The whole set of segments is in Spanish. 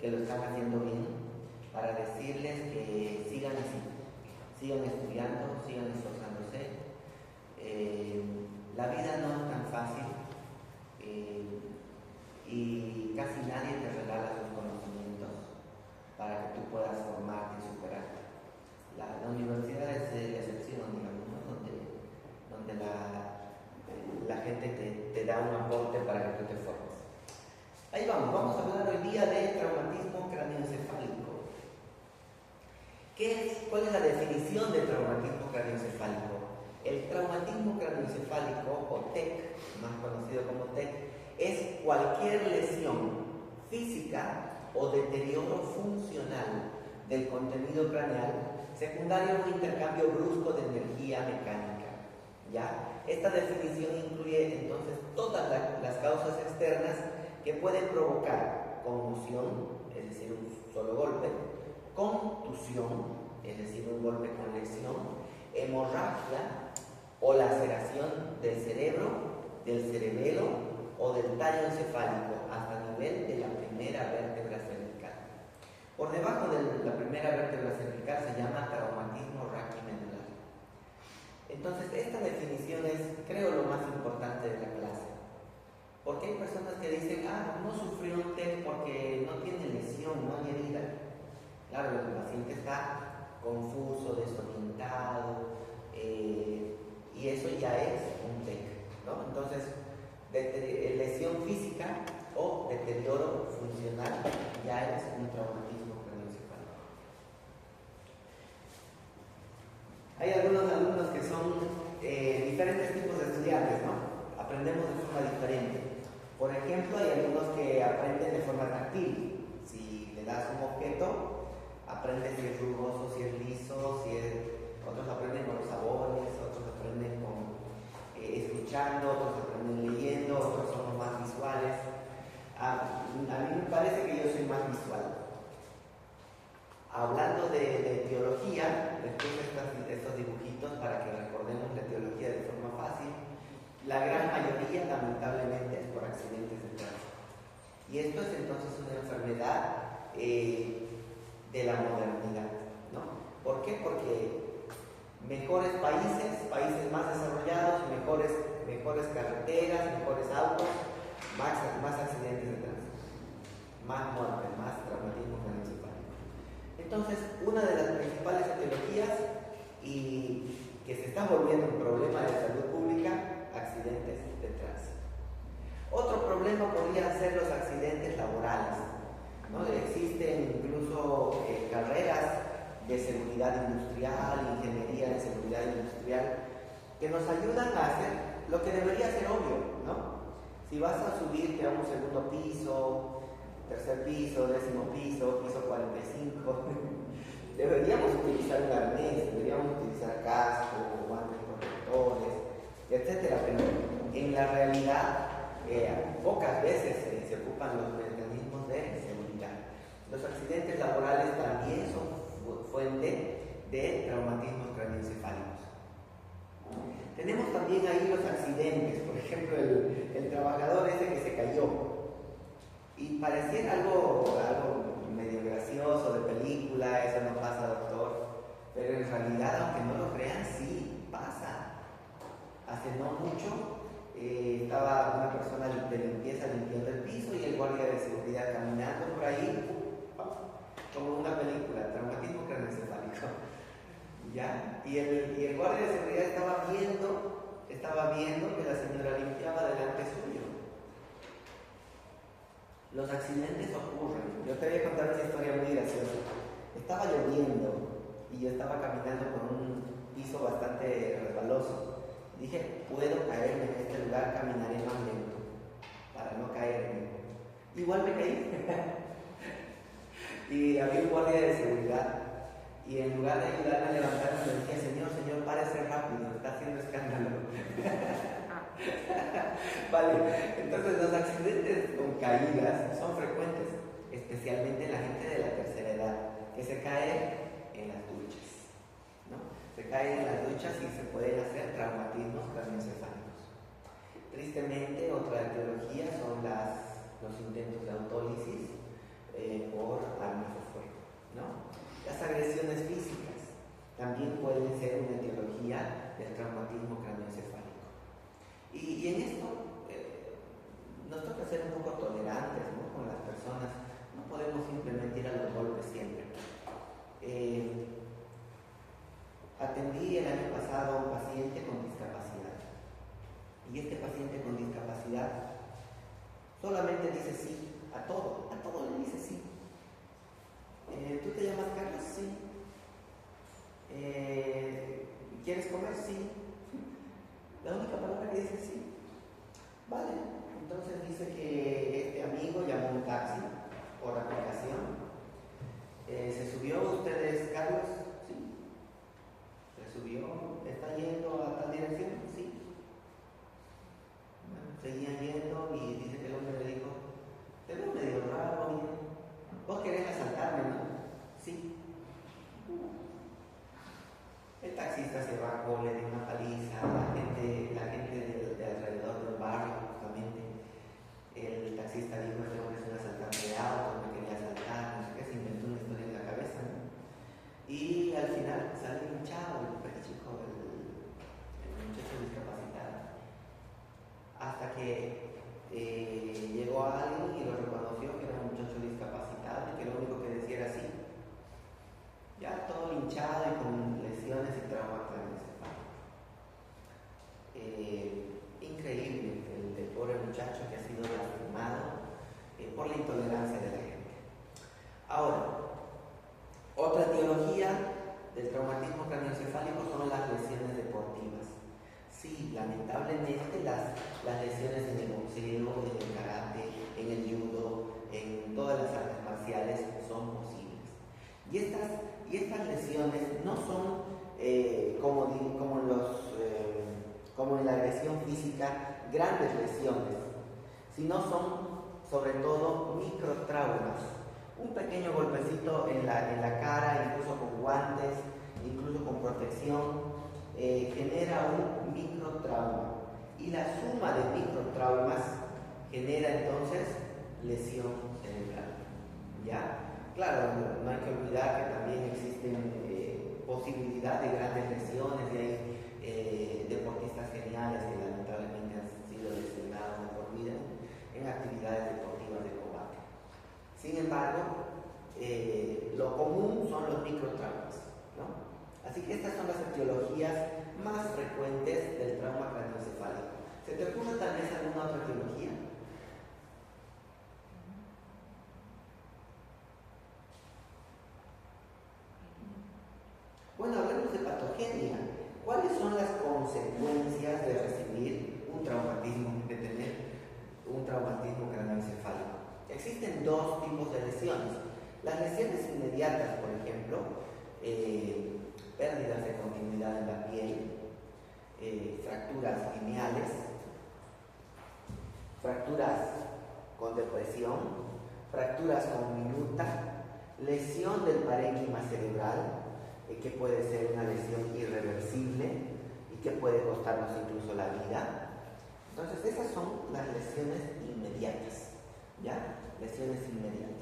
que lo están haciendo bien, para decirles que sigan así, sigan estudiando, sigan esforzándose. La vida no es tan fácil y casi nadie te regala sus conocimientos para que tú puedas formarte y superarte. La universidad es la excepción, digamos, ¿no? donde la gente te da un aporte para que tú te formes. Ahí vamos a hablar hoy día de traumatismo craneoencefálico. ¿Cuál es la definición de traumatismo craneoencefálico? El traumatismo craneoencefálico, o TEC, más conocido como TEC, es cualquier lesión física o deterioro funcional del contenido craneal secundario a un intercambio brusco de energía mecánica. ¿Ya? Esta definición incluye entonces todas las causas externas que pueden provocar conmoción, es decir, un solo golpe, contusión, es decir, un golpe con lesión, hemorragia o laceración del cerebro, del cerebelo o del tallo encefálico hasta el nivel de la primera vértebra cervical. Por debajo de la primera vértebra cervical se llama traumatismo raquimedular. Entonces, esta definición es, creo, lo más importante de la clase. Porque hay personas que dicen, no sufrió un TEC porque no tiene lesión, no hay herida. Claro, el paciente está confuso, desorientado, y eso ya es un TEC, ¿no? Entonces, lesión física o deterioro funcional ya es un traumatismo craneoencefálico. Hay algunos alumnos que son diferentes tipos de estudiantes, ¿no? Aprendemos de forma diferente. Por ejemplo, hay algunos que aprenden de forma táctil. Si le das un objeto, aprendes si es rugoso, si es liso, otros aprenden con los sabores, otros aprenden escuchando, otros aprenden leyendo, otros son más visuales. A mí me parece que yo soy más visual. Hablando de teología, les puse estos dibujitos para que recordemos la teología de forma fácil. La gran mayoría, lamentablemente, es por accidentes de tránsito. Y esto es entonces una enfermedad de la modernidad, ¿no? ¿Por qué? Porque mejores países más desarrollados, mejores carreteras, mejores autos, más accidentes de tránsito, más muertes, más traumatismo craneoencefálico. Entonces, una de las principales etiologías y que se está volviendo un problema de salud pública, accidentes de tránsito. Otro problema podrían ser los accidentes laborales, ¿no? Existen incluso carreras de seguridad industrial, ingeniería de seguridad industrial, que nos ayudan a hacer lo que debería ser obvio, ¿no? Si vas a subirte a un segundo piso, tercer piso, décimo piso, piso 45, deberíamos utilizar un arnés, deberíamos utilizar casco, guantes protectores, etcétera, pero en la realidad pocas veces se ocupan los mecanismos de seguridad. Los accidentes laborales también son fuente de traumatismos craneoencefálicos. Tenemos también ahí los accidentes, por ejemplo el trabajador ese que se cayó y pareciera algo medio gracioso de película, eso no pasa, doctor, pero en realidad, aunque no lo crean, sí pasa. Hace no mucho estaba una persona de limpieza limpiando el piso y el guardia de seguridad caminando por ahí, como una película, traumatismo craneoencefálico. ¿Ya? Y el guardia de seguridad estaba viendo que la señora limpiaba delante suyo. Los accidentes ocurren. Yo te voy a contar una historia muy graciosa. Estaba lloviendo y yo estaba caminando por un piso bastante resbaloso. Dije, puedo caerme en este lugar, caminaré más lento para no caerme. Igual me caí. Y había un guardia de seguridad y en lugar de ayudarme a levantarme me decía, señor, párese rápido, está haciendo escándalo. Vale, entonces los accidentes con caídas son frecuentes, especialmente en la gente de la tercera edad, que se cae en las duchas, ¿no? Se caen en las duchas y se pueden hacer traumatismos craneoencefálicos. Tristemente, otra etiología son los intentos de autólisis por ¿no? Las agresiones físicas también pueden ser una etiología del traumatismo craneoencefálico. Y en esto nos toca ser un poco tolerantes, ¿no?, con las personas. No podemos simplemente ir a los golpes siempre. Atendí el año pasado a un paciente con discapacidad. Y este paciente con discapacidad solamente dice sí a todo le dice sí. ¿Tú te llamas Carlos? Sí. ¿Quieres comer? Sí. La única palabra que dice sí. Vale. Entonces dice que este amigo llamó un taxi por aplicación. ¿Se subió ustedes, Carlos? Sí. ¿Se subió? ¿Está yendo a tal dirección? Sí. Bueno, seguían yendo y dice que el hombre le dijo: te veo medio raro, mire. ¿Vos querés asaltarme, no? Sí. El taxista se bajó, le dio una paliza, la gente de alrededor del barrio, justamente. El taxista dijo: este hombre es un asaltante de auto, me quería asaltar, no sé qué, se inventó una historia en la cabeza, ¿no? Y al final salió hinchado el chico, el muchacho discapacitado. Hasta que llegó alguien y lo reconoció que era un muchacho discapacitado y que lo único que decía era sí. Ya todo hinchado y con lesiones y trauma craneoencefálico. Increíble el pobre muchacho que ha sido lastimado por la intolerancia de la gente. Ahora, otra etiología del traumatismo craneoencefálico son las lesiones deportivas. Sí, lamentablemente las lesiones en el boxeo, en el karate, en el judo, en todas las artes marciales son posibles. Y estas lesiones no son como en la agresión física, grandes lesiones, sino son sobre todo microtraumas. Un pequeño golpecito en la cara, incluso con guantes, incluso con protección, genera un microtrauma. Y la suma de microtraumas genera entonces lesión cerebral. ¿Ya? Claro, no hay que olvidar que también existen posibilidad de grandes lesiones y hay deportistas geniales que lamentablemente han sido lesionados de por vida en actividades deportivas de combate. Sin embargo, lo común son los microtraumas, ¿no? Así que estas son las etiologías más frecuentes del trauma craneoencefálico. ¿Se te ocurre tal vez alguna otra etiología? Bueno, hablemos de patogenia. ¿Cuáles son las consecuencias de recibir un traumatismo, de tener un traumatismo craneoencefálico? Existen dos tipos de lesiones. Las lesiones inmediatas, por ejemplo, pérdidas de continuidad en la piel, fracturas lineales, fracturas con depresión, fracturas con minuta, lesión del parénquima cerebral, que puede ser una lesión irreversible y que puede costarnos incluso la vida. Entonces esas son las lesiones inmediatas, ¿ya? Lesiones inmediatas.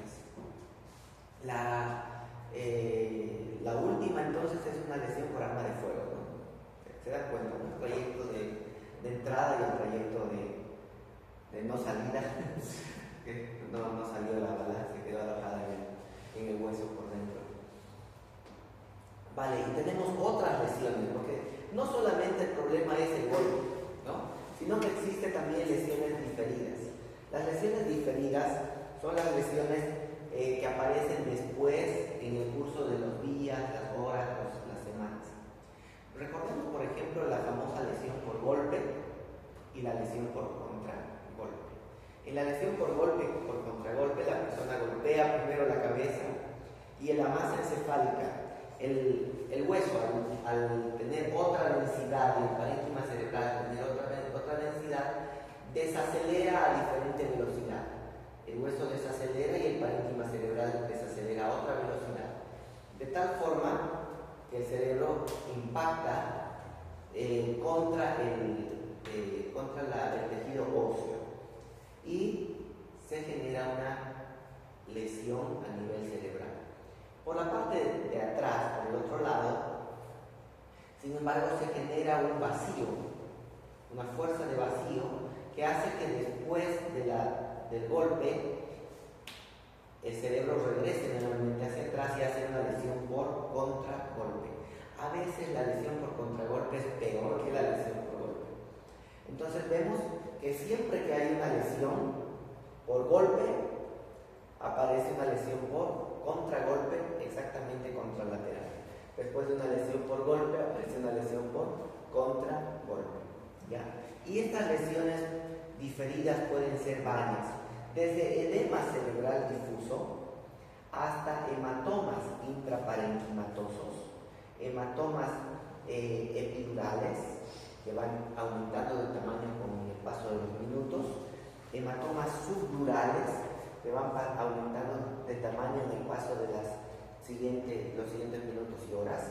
La última entonces es una lesión por arma de fuego, ¿no? Se dan cuenta, un trayecto de entrada y el trayecto de no salida, que no salió la bala, se quedó alojada en el hueso por dentro. Vale, y tenemos otras lesiones, porque no solamente el problema es el golpe, ¿no?, sino que existen también lesiones diferidas. Las lesiones diferidas son las lesiones que aparecen después en el curso de los días, las horas, las semanas. Recordemos, por ejemplo, la famosa lesión por golpe y la lesión por contragolpe. En la lesión por golpe y por contragolpe, la persona golpea primero la cabeza y en la masa encefálica, el hueso, al tener otra densidad, el parénquima cerebral tener otra densidad, desacelera a diferente velocidad. El hueso desacelera y el parénquima cerebral desacelera a otra velocidad. De tal forma que el cerebro impacta contra el tejido óseo y se genera una lesión a nivel cerebral. Por la parte de atrás, por el otro lado, sin embargo, se genera un vacío, una fuerza de vacío que hace que después del golpe el cerebro regrese nuevamente hacia atrás y hace una lesión por contragolpe. A veces la lesión por contragolpe es peor que la lesión por golpe. Entonces vemos que siempre que hay una lesión por golpe, aparece una lesión por contragolpe exactamente contralateral. Después de una lesión por golpe, aparece una lesión por contragolpe. ¿Ya? Y estas lesiones diferidas pueden ser varias, desde edema cerebral difuso hasta hematomas intraparenquimatosos, hematomas epidurales que van aumentando de tamaño con el paso de los minutos, hematomas subdurales que van aumentando de tamaño en el paso de los siguientes minutos y horas.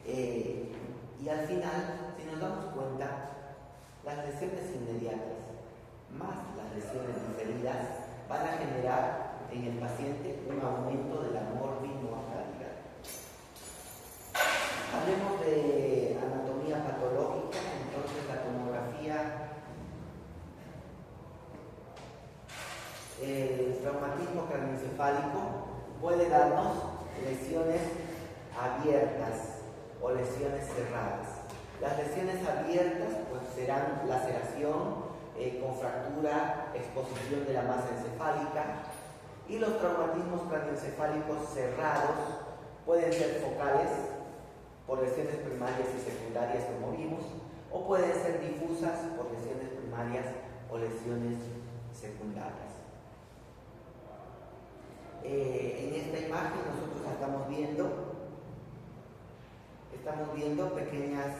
Y al final, si nos damos cuenta, las lesiones inmediatas más las lesiones diferidas van a generar en el paciente un aumento de la morbimortalidad. Hablemos de anatomía patológica. Entonces la tomografía, el traumatismo craneoencefálico puede darnos lesiones abiertas o lesiones cerradas. Las lesiones abiertas pues serán laceración con fractura, exposición de la masa encefálica, y los traumatismos craneoencefálicos cerrados pueden ser focales por lesiones primarias y secundarias como vimos, o pueden ser difusas por lesiones primarias o lesiones secundarias. En esta imagen nosotros estamos viendo pequeñas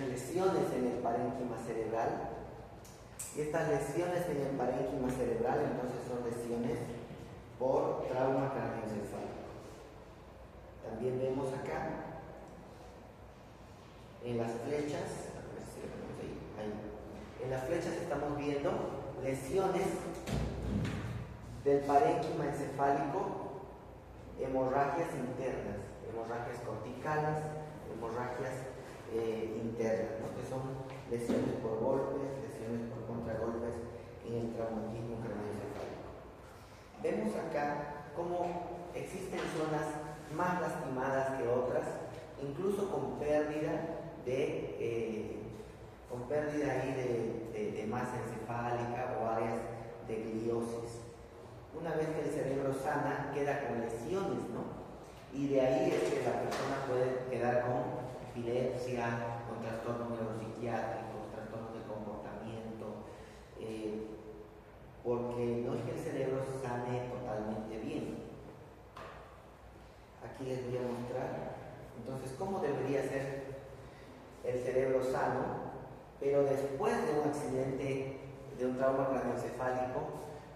lesiones en el parénquima cerebral, y estas lesiones en el parénquima cerebral entonces son lesiones por trauma craneoencefálico. También vemos acá en las flechas, en las flechas estamos viendo lesiones del parénquima encefálico, hemorragias internas, hemorragias corticales, hemorragias internas, ¿no? Que son lesiones por golpes, lesiones por contragolpes en el traumatismo craneoencefálico. Vemos acá cómo existen zonas más lastimadas que otras, incluso con pérdida de masa encefálica o áreas de gliosis. Una vez que el cerebro sana, queda con lesiones, ¿no? Y de ahí es que la persona puede quedar con epilepsia, con trastornos neuropsiquiátricos, trastornos de comportamiento, porque no es que el cerebro sane totalmente bien. Aquí les voy a mostrar entonces cómo debería ser el cerebro sano, pero después de un accidente, de un trauma craneoencefálico,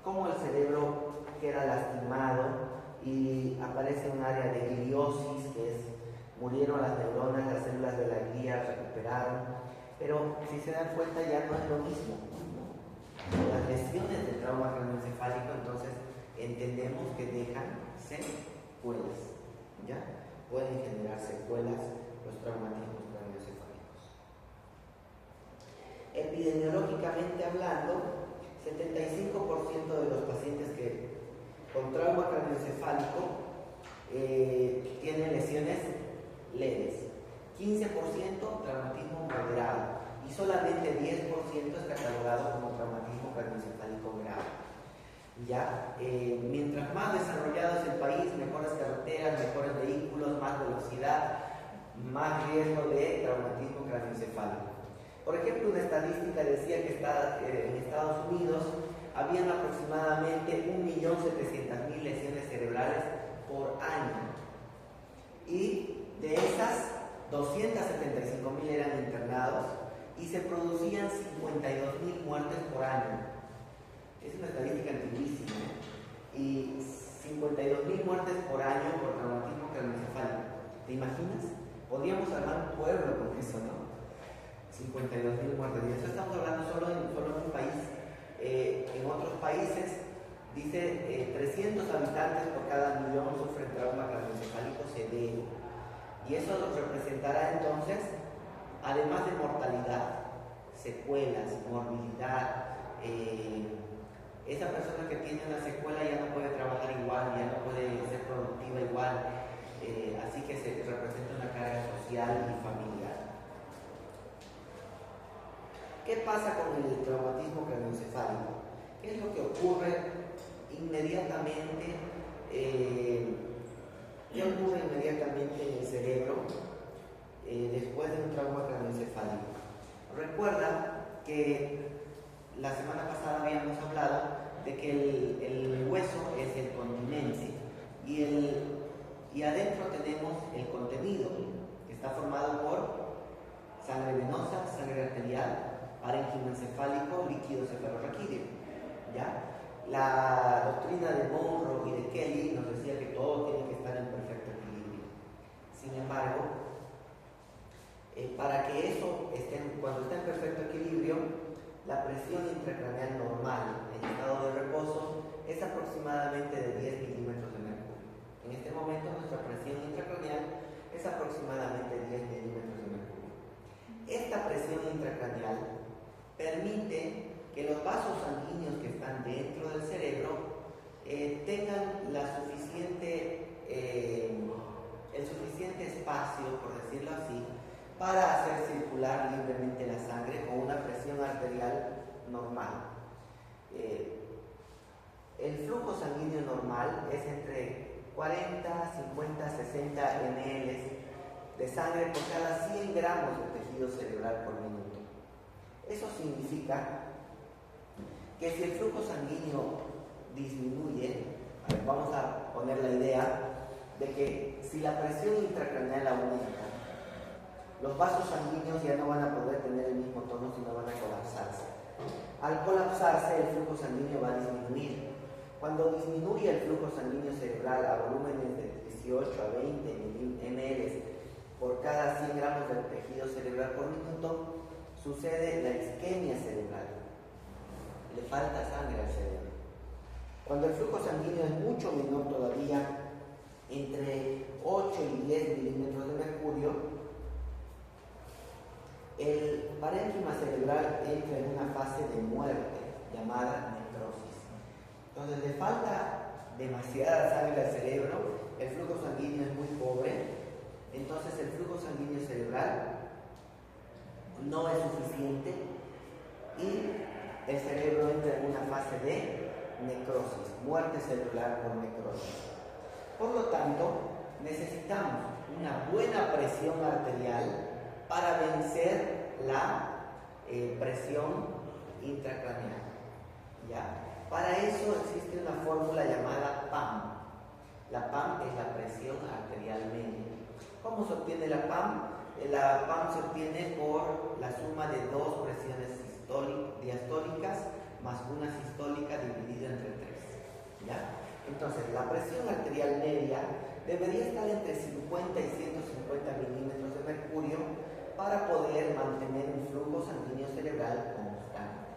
cómo el cerebro queda lastimado y aparece un área de gliosis, que es murieron las neuronas, las células de la glía recuperaron, pero si se dan cuenta ya no es lo mismo, ¿no? Las lesiones de trauma craneoencefálico entonces entendemos que dejan secuelas, ¿ya? Pueden generar secuelas los traumatismos craneoencefálicos. Epidemiológicamente hablando, 75% de los pacientes con trauma craneoencefálico tienen lesiones leves, 15% traumatismo moderado y solamente 10% es catalogado como traumatismo craneoencefálico grave. Ya, mientras más desarrollado es el país, mejores carreteras, mejores vehículos, más velocidad, más riesgo de traumatismo craneoencefálico. Por ejemplo, una estadística decía que en Estados Unidos habían aproximadamente 1.700.000 lesiones cerebrales por año, y de esas 275.000 eran internados y se producían 52.000 muertes por año. Es una estadística antiguísima, ¿eh? Y 52.000 muertes por año por traumatismo craneoencefálico. ¿Te imaginas? Podríamos armar un pueblo con eso, ¿no? 52.000 muertes. Y eso estamos hablando solo en un país. En otros países Dice 300 habitantes por cada millón sufren trauma craneoencefálico severo. Y eso representará entonces, además de mortalidad, secuelas, morbilidad. Esa persona que tiene una secuela ya no puede trabajar igual, ya no puede ser productiva igual. Así que se representa una carga social y familiar. ¿Qué pasa con el traumatismo craneoencefálico? ¿Qué es lo que ocurre inmediatamente? ¿Qué ocurre inmediatamente en el cerebro después de un trauma craneoencefálico? Recuerda que la semana pasada habíamos hablado de que el hueso es el continente y adentro tenemos el contenido, que está formado por sangre venosa, sangre arterial, parénquima encefálico, líquido cefalorraquídeo. ¿Ya? La doctrina de Monroe y de Kelly nos decía que todo tiene que estar en perfecto equilibrio. Sin embargo, para que eso cuando esté en perfecto equilibrio, la presión intracraneal normal en estado de reposo es aproximadamente de 10 milímetros de mercurio. En este momento nuestra presión intracraneal es aproximadamente 10 milímetros de mercurio. Esta presión intracraneal permite que los vasos sanguíneos que están dentro del cerebro tengan el suficiente espacio, por decirlo así, para hacer circular libremente la sangre con una presión arterial normal. El flujo sanguíneo normal es entre 40, 50, 60 ml de sangre por cada 100 gramos de tejido cerebral por minuto. Eso significa que si el flujo sanguíneo disminuye, vamos a poner la idea de que si la presión intracraneal aumenta, los vasos sanguíneos ya no van a poder tener el mismo tono, sino van a colapsarse. Al colapsarse, el flujo sanguíneo va a disminuir. Cuando disminuye el flujo sanguíneo cerebral a volúmenes de 18 a 20 ml por cada 100 gramos de tejido cerebral por minuto, sucede la isquemia cerebral. Le falta sangre al cerebro. Cuando el flujo sanguíneo es mucho menor todavía, entre 8 y 10 milímetros de mercurio, el parénquima cerebral entra en una fase de muerte llamada necrosis. Entonces le falta demasiada sangre al cerebro, el flujo sanguíneo es muy pobre, entonces el flujo sanguíneo cerebral no es suficiente y el cerebro entra en una fase de necrosis, muerte celular por necrosis. Por lo tanto, necesitamos una buena presión arterial para vencer la presión intracraneal. ¿Ya? Para eso existe una fórmula llamada PAM. La PAM es la presión arterial media. ¿Cómo se obtiene la PAM? La PAM se obtiene por la suma de dos presiones diastólicas más una sistólica dividida entre 3. ¿Ya? Entonces, la presión arterial media debería estar entre 50 y 150 milímetros de mercurio para poder mantener un flujo sanguíneo cerebral constante.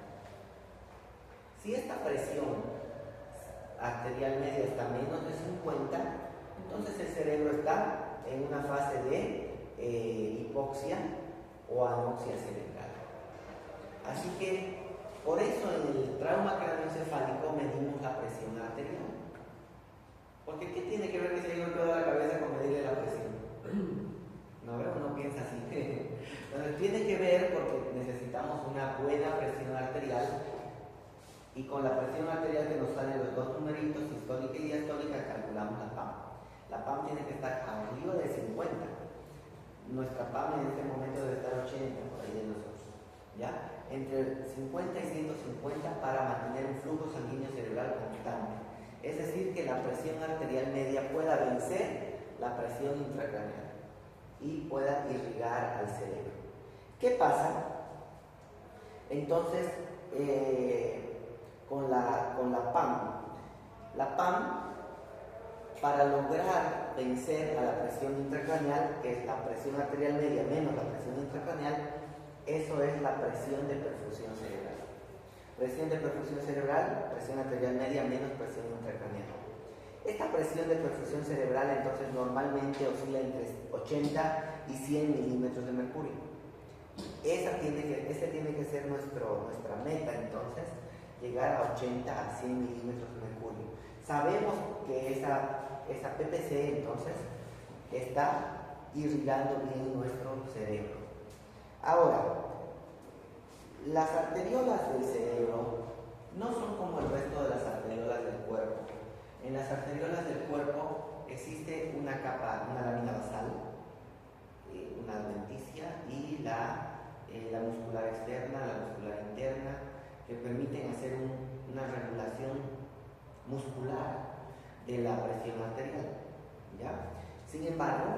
Si esta presión arterial media está menos de 50, entonces el cerebro está en una fase de hipoxia o anoxia cerebral. Así que, por eso en el trauma craneoencefálico medimos la presión arterial. Porque ¿qué tiene que ver que se haya golpeado la cabeza con medirle la presión? No, uno piensa así. Entonces tiene que ver porque necesitamos una buena presión arterial y con la presión arterial que nos salen los dos numeritos, sistólica y diastólica, calculamos la PAM. La PAM tiene que estar arriba de 50. Nuestra PAM en este momento debe estar 80 por ahí de nosotros. ¿Ya? Entre 50 y 150 para mantener un flujo sanguíneo cerebral constante. Es decir, que la presión arterial media pueda vencer la presión intracraneal y pueda irrigar al cerebro. ¿Qué pasa? Entonces, con la PAM. La PAM, para lograr vencer a la presión intracraneal, que es la presión arterial media menos la presión intracraneal, eso es la presión de perfusión cerebral. Presión de perfusión cerebral, presión arterial media menos presión intracraneal. Esta presión de perfusión cerebral entonces normalmente oscila entre 80 y 100 milímetros de mercurio. Este tiene que ser nuestra meta entonces, llegar a 80 a 100 milímetros de mercurio. Sabemos que esa PPC entonces está irrigando bien nuestro cerebro. Ahora, las arteriolas del cerebro no son como el resto de las arteriolas del cuerpo. En las arteriolas del cuerpo existe una capa, una lámina basal, una adventicia y la muscular externa, la muscular interna, que permiten hacer una regulación muscular de la presión arterial, ¿ya? Sin embargo,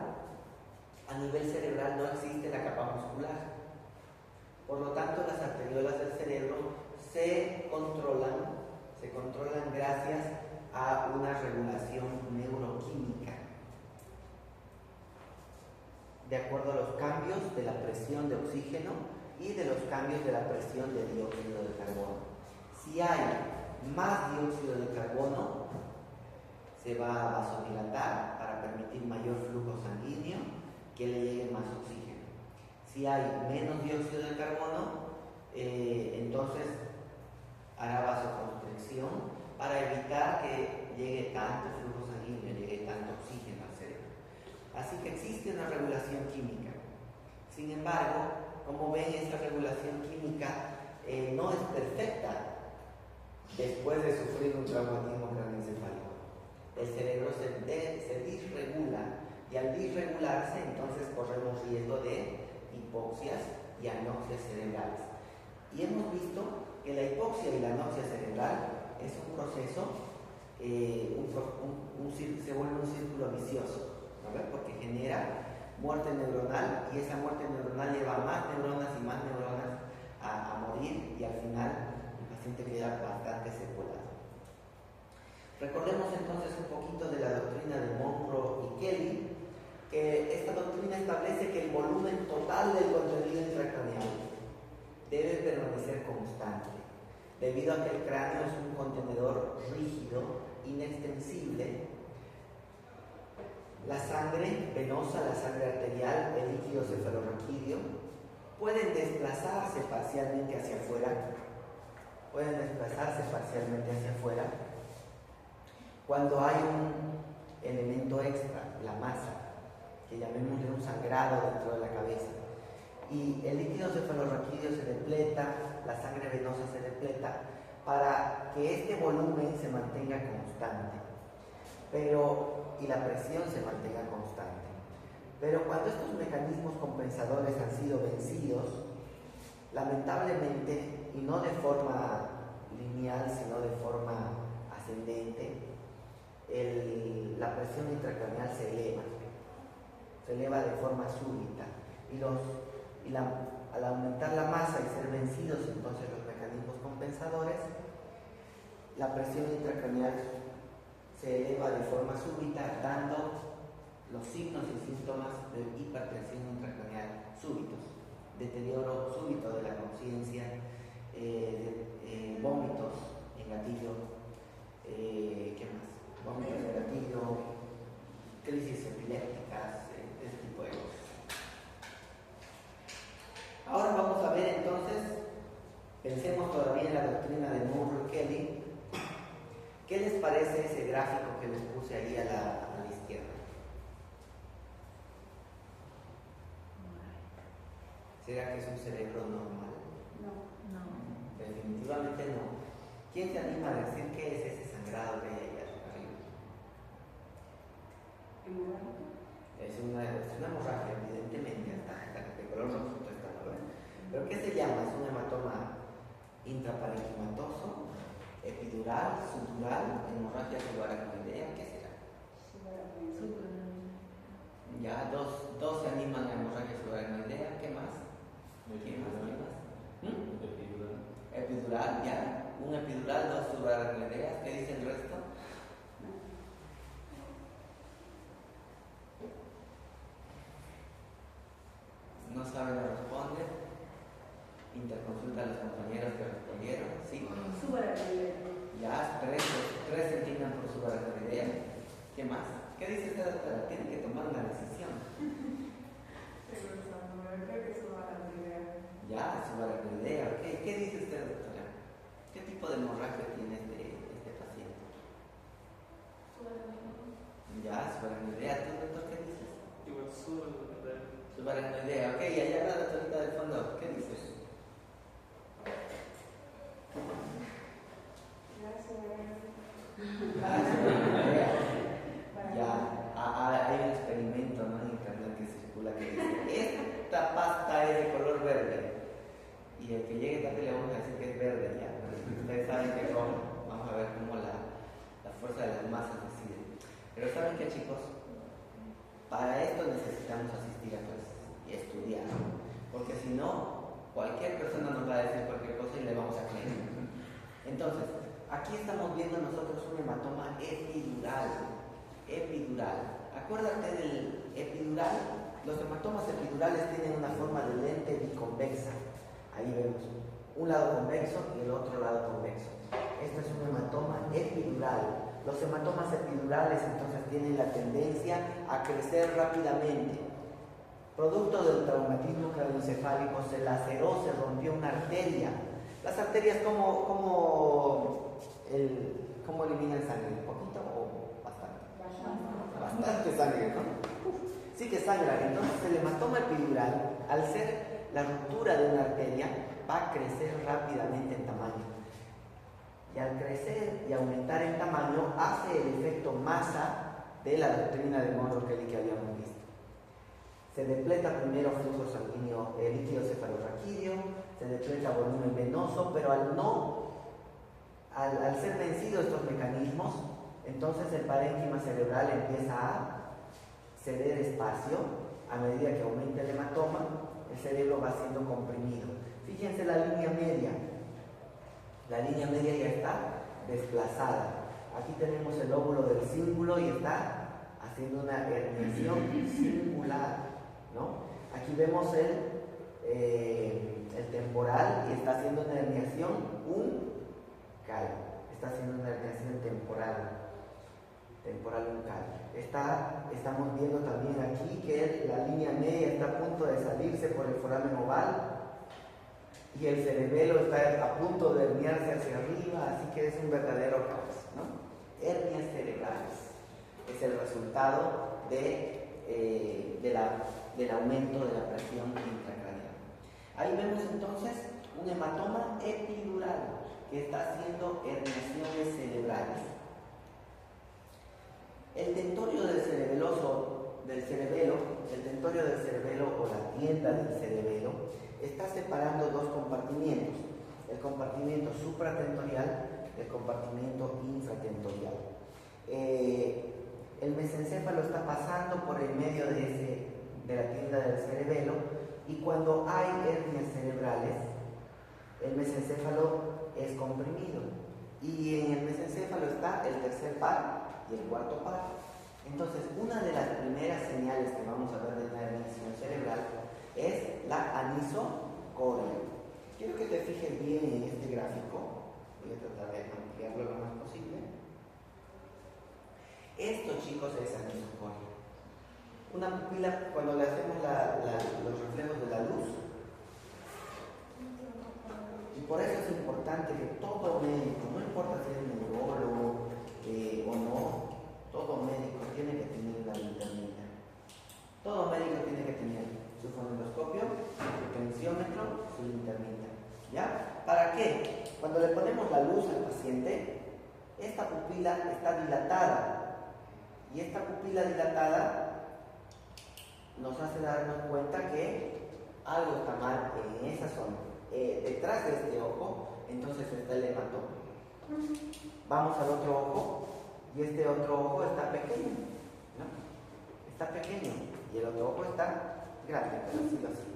a nivel cerebral no existe la capa muscular. Por lo tanto, las arteriolas del cerebro se controlan gracias a una regulación neuroquímica, de acuerdo a los cambios de la presión de oxígeno y de los cambios de la presión de dióxido de carbono. Si hay más dióxido de carbono, se va a vasodilatar para permitir mayor flujo sanguíneo, que le llegue más oxígeno. Si hay menos dióxido de carbono, entonces hará vasoconstricción para evitar que llegue tanto flujo sanguíneo, llegue tanto oxígeno al cerebro. Así que existe una regulación química. Sin embargo, como ven, esta regulación química no es perfecta después de sufrir un traumatismo craneoencefálico. El cerebro se disregula y al disregularse entonces corremos riesgo de hipoxias y anoxias cerebrales. Y hemos visto que la hipoxia y la anoxia cerebral es un proceso, se vuelve un círculo vicioso, ¿no? Porque genera muerte neuronal y esa muerte neuronal lleva a más neuronas y más neuronas a morir y al final el paciente queda bastante secuelado. Recordemos entonces un poquito de la doctrina de Monroe y Kelly, que esta doctrina establece que el volumen total del contenido intracraneal debe permanecer constante, debido a que el cráneo es un contenedor rígido, inextensible. La sangre venosa, la sangre arterial, el líquido cefalorraquídeo pueden desplazarse parcialmente hacia afuera, cuando hay un elemento extra, la masa, que llamémosle un sangrado dentro de la cabeza, y el líquido cefalorraquídeo se depleta, la sangre venosa se depleta, para que este volumen se mantenga constante, y la presión se mantenga constante. Pero cuando estos mecanismos compensadores han sido vencidos, lamentablemente, y no de forma lineal, sino de forma ascendente, la presión intracraneal se eleva de forma súbita, al aumentar la masa y ser vencidos entonces los mecanismos compensadores, la presión intracraneal se eleva de forma súbita, dando los signos y síntomas de hipertensión intracraneal súbitos, deterioro súbito de la conciencia, vómitos en gatillo, ¿qué más? Vómitos en gatillo, crisis epilépticas, ese tipo de cosas. Ahora vamos a ver entonces, pensemos todavía en la doctrina de Monroe y Kelly. ¿Qué les parece ese gráfico que les puse ahí a la izquierda? ¿Será que es un cerebro normal? No. Definitivamente no. ¿Quién se anima a decir qué es ese sangrado que hay ahí arriba? Es una hemorragia, evidentemente, hasta de color rojo está, ¿no? ¿Pero qué se llama? ¿Es un hematoma intraparenquimatoso, epidural, sutural, hemorragia subaracnoidea? ¿Qué será? Ya, dos se animan a hemorragia subaracnoidea. ¿Qué más? ¿Qué más? Epidural, ya. Un epidural, dos subaracnoideas. ¿Qué dice el resto? No saben, no responden. Interconsulta a los compañeros que respondieron. ¿Sí? Sí. Subaracnoidea. Ya, 3 se inclinan por subaracnoidea. ¿Qué más? ¿Qué dice esta doctora? Tiene que tomar una decisión. Creo que subaracnoidea. Ya, subaracnoidea. ¿Qué dice usted, doctora? ¿Qué tipo de hemorragia tiene este paciente? Ya, subaracnoidea. ¿Tú, doctor, qué dices? Igual subaracnoidea. Subaracnoidea. Ok, allá la doctorita del fondo. ¿Qué dices? Ya, hay un experimento, ¿no?, en internet que circula que dice: esta pasta es de color verde. Y el que llegue tarde le vamos a decir que es verde, ya. Ustedes saben que vamos a ver cómo la fuerza de las masas decide. Pero ¿saben qué, chicos? Para esto necesitamos asistir a clases y estudiar, porque si no, cualquier persona nos va a decir cualquier cosa y le vamos a creer. Entonces, aquí estamos viendo nosotros un hematoma epidural. Acuérdate del epidural. Los hematomas epidurales tienen una forma de lente biconvexa. Ahí vemos un lado convexo y el otro lado convexo. Este es un hematoma epidural. Los hematomas epidurales entonces tienen la tendencia a crecer rápidamente. Producto del traumatismo craneoencefálico se laceró, se rompió una arteria. Las arterias, ¿cómo eliminan sangre? ¿Un poquito o bastante? Bastante sangre, ¿no? Sí que sangra. Entonces el hematoma epidural, al ser la ruptura de una arteria, va a crecer rápidamente en tamaño. Y al crecer y aumentar en tamaño, hace el efecto masa de la doctrina de Monroe Kelly que habíamos visto. Se depleta primero flujo sanguíneo, líquido cefalorraquídeo, se depleta volumen venoso, pero al ser vencidos estos mecanismos, entonces el parénquima cerebral empieza a ceder espacio. A medida que aumenta el hematoma, el cerebro va siendo comprimido. Fíjense la línea media. La línea media ya está desplazada. Aquí tenemos el óvulo del cíngulo y está haciendo una herniación singular, ¿no? Aquí vemos el temporal y está haciendo una herniación uncal. Está haciendo una herniación temporal uncal. Estamos viendo también aquí que la línea media está a punto de salirse por el foramen oval y el cerebelo está a punto de herniarse hacia arriba, así que es un verdadero caos, ¿no? Hernias cerebrales es el resultado del aumento de la presión intracraneal. Ahí vemos entonces un hematoma epidural que está haciendo herniaciones cerebrales. El tentorio del cerebelo o la tienda del cerebelo está separando dos compartimientos: el compartimento supratentorial y el compartimento infratentorial. El mesencéfalo está pasando por el medio de la tienda del cerebelo, y cuando hay hernias cerebrales, el mesencéfalo es comprimido, y en el mesencéfalo está el tercer par y el cuarto par. Entonces, una de las primeras señales que vamos a ver de una herniación cerebral es la anisocoria. Quiero que te fijes bien en este gráfico. Voy a tratar de ampliarlo lo más posible. Esto, chicos, es anisocoria. Una pupila, cuando le hacemos los reflejos de la luz, y por eso es importante que todo médico, no importa si es neurólogo o no, todo médico tiene que tener una linternita. Todo médico tiene que tener su fonendoscopio, su tensiómetro, su linternita. ¿Ya? ¿Para qué? Cuando le ponemos la luz al paciente, esta pupila está dilatada. Y esta pupila dilatada nos hace darnos cuenta que algo está mal en esa zona. Detrás de este ojo, entonces está el hematoma. Vamos al otro ojo, y este otro ojo está pequeño, ¿no? Está pequeño, y el otro ojo está grande, pero así.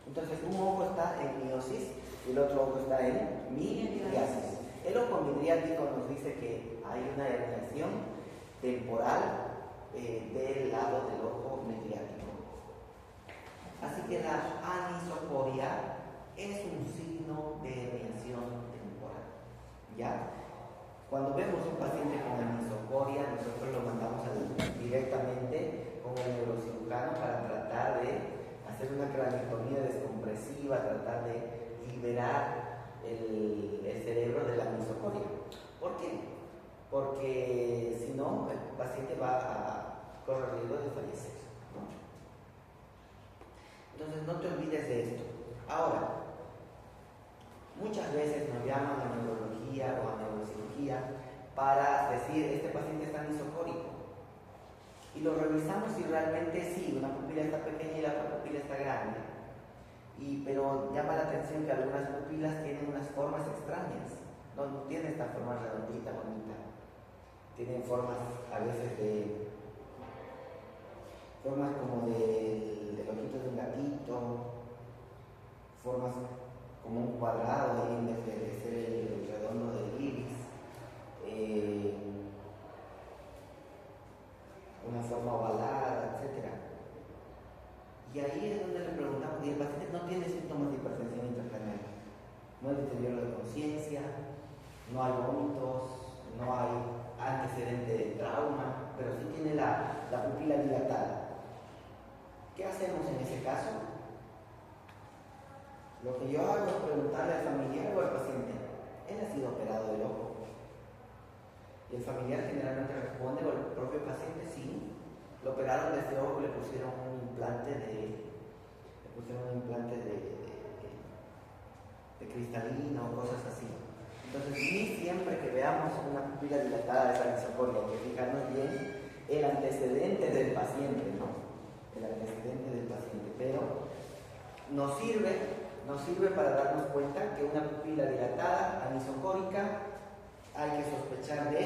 Entonces, un ojo está en miosis y el otro ojo está en midriasis. El ojo midriático nos dice que hay una herniación temporal del lado del ojo midriático. Así que la anisocoria es un signo de herniación temporal. ¿Ya? Cuando vemos un paciente con anisocoria, nosotros lo mandamos directamente con el neurocirujano para tratar de hacer una craneotomía descompresiva, tratar de liberar el cerebro de la anisocoria. ¿Por qué? Porque si no, el paciente va a correr riesgo de fallecer, ¿no? Entonces no te olvides de esto. Ahora, muchas veces nos llaman a neurología o a neurocirugía para decir, este paciente está anisocórico. Y lo revisamos y realmente sí, una pupila está pequeña y la otra pupila está grande. Pero llama la atención que algunas pupilas tienen unas formas extrañas. No tiene esta forma redondita, bonita. Tienen formas a veces formas como del ojito de un gatito, formas como un cuadrado ahí en vez de ser el redondo del iris, una forma ovalada, etc. Y ahí es donde le preguntamos, y el paciente no tiene síntomas de hipertensión intracraneal, no hay deterioro de conciencia, no hay vómitos, no hay antecedente de trauma, pero sí tiene la pupila dilatada. ¿Qué hacemos en ese caso? Lo que yo hago es preguntarle al familiar o al paciente, ¿él ha sido operado del ojo? Y el familiar generalmente responde, o el propio paciente, sí, lo operaron de este ojo, le pusieron un implante de cristalina o cosas así. Entonces, ni siempre que veamos una pupila dilatada de esa anisocoria, hay que fijarnos bien el antecedente del paciente, ¿no? El antecedente del paciente, pero nos sirve para darnos cuenta que una pupila dilatada, anisocórica, hay que sospechar de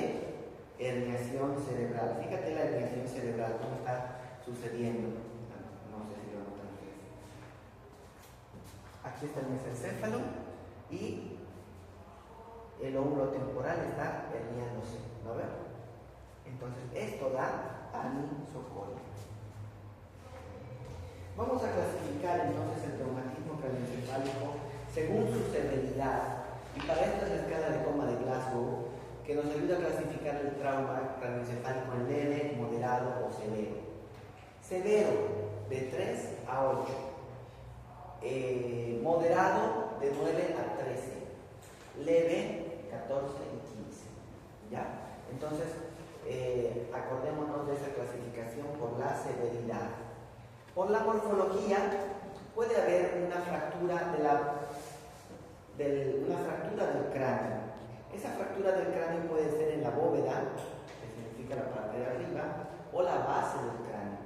herniación cerebral. Fíjate la herniación cerebral, cómo está sucediendo. No sé si lo notan ustedes. Aquí está el mesencéfalo y el óvulo temporal está herniándose, ¿no ven? Entonces, esto da anisocoria. Vamos a clasificar entonces el traumatismo craneoencefálico según su severidad. Y para esto es la escala de coma de Glasgow, que nos ayuda a clasificar el trauma craneoencefálico en leve, moderado o severo. Severo, de 3 a 8. Moderado, de 9 a 13. Leve, 14 y 15. ¿Ya? Entonces, acordémonos de esa clasificación por la severidad. Por la morfología, puede haber una fractura del cráneo. Esa fractura del cráneo puede ser en la bóveda, que significa la parte de arriba, o la base del cráneo.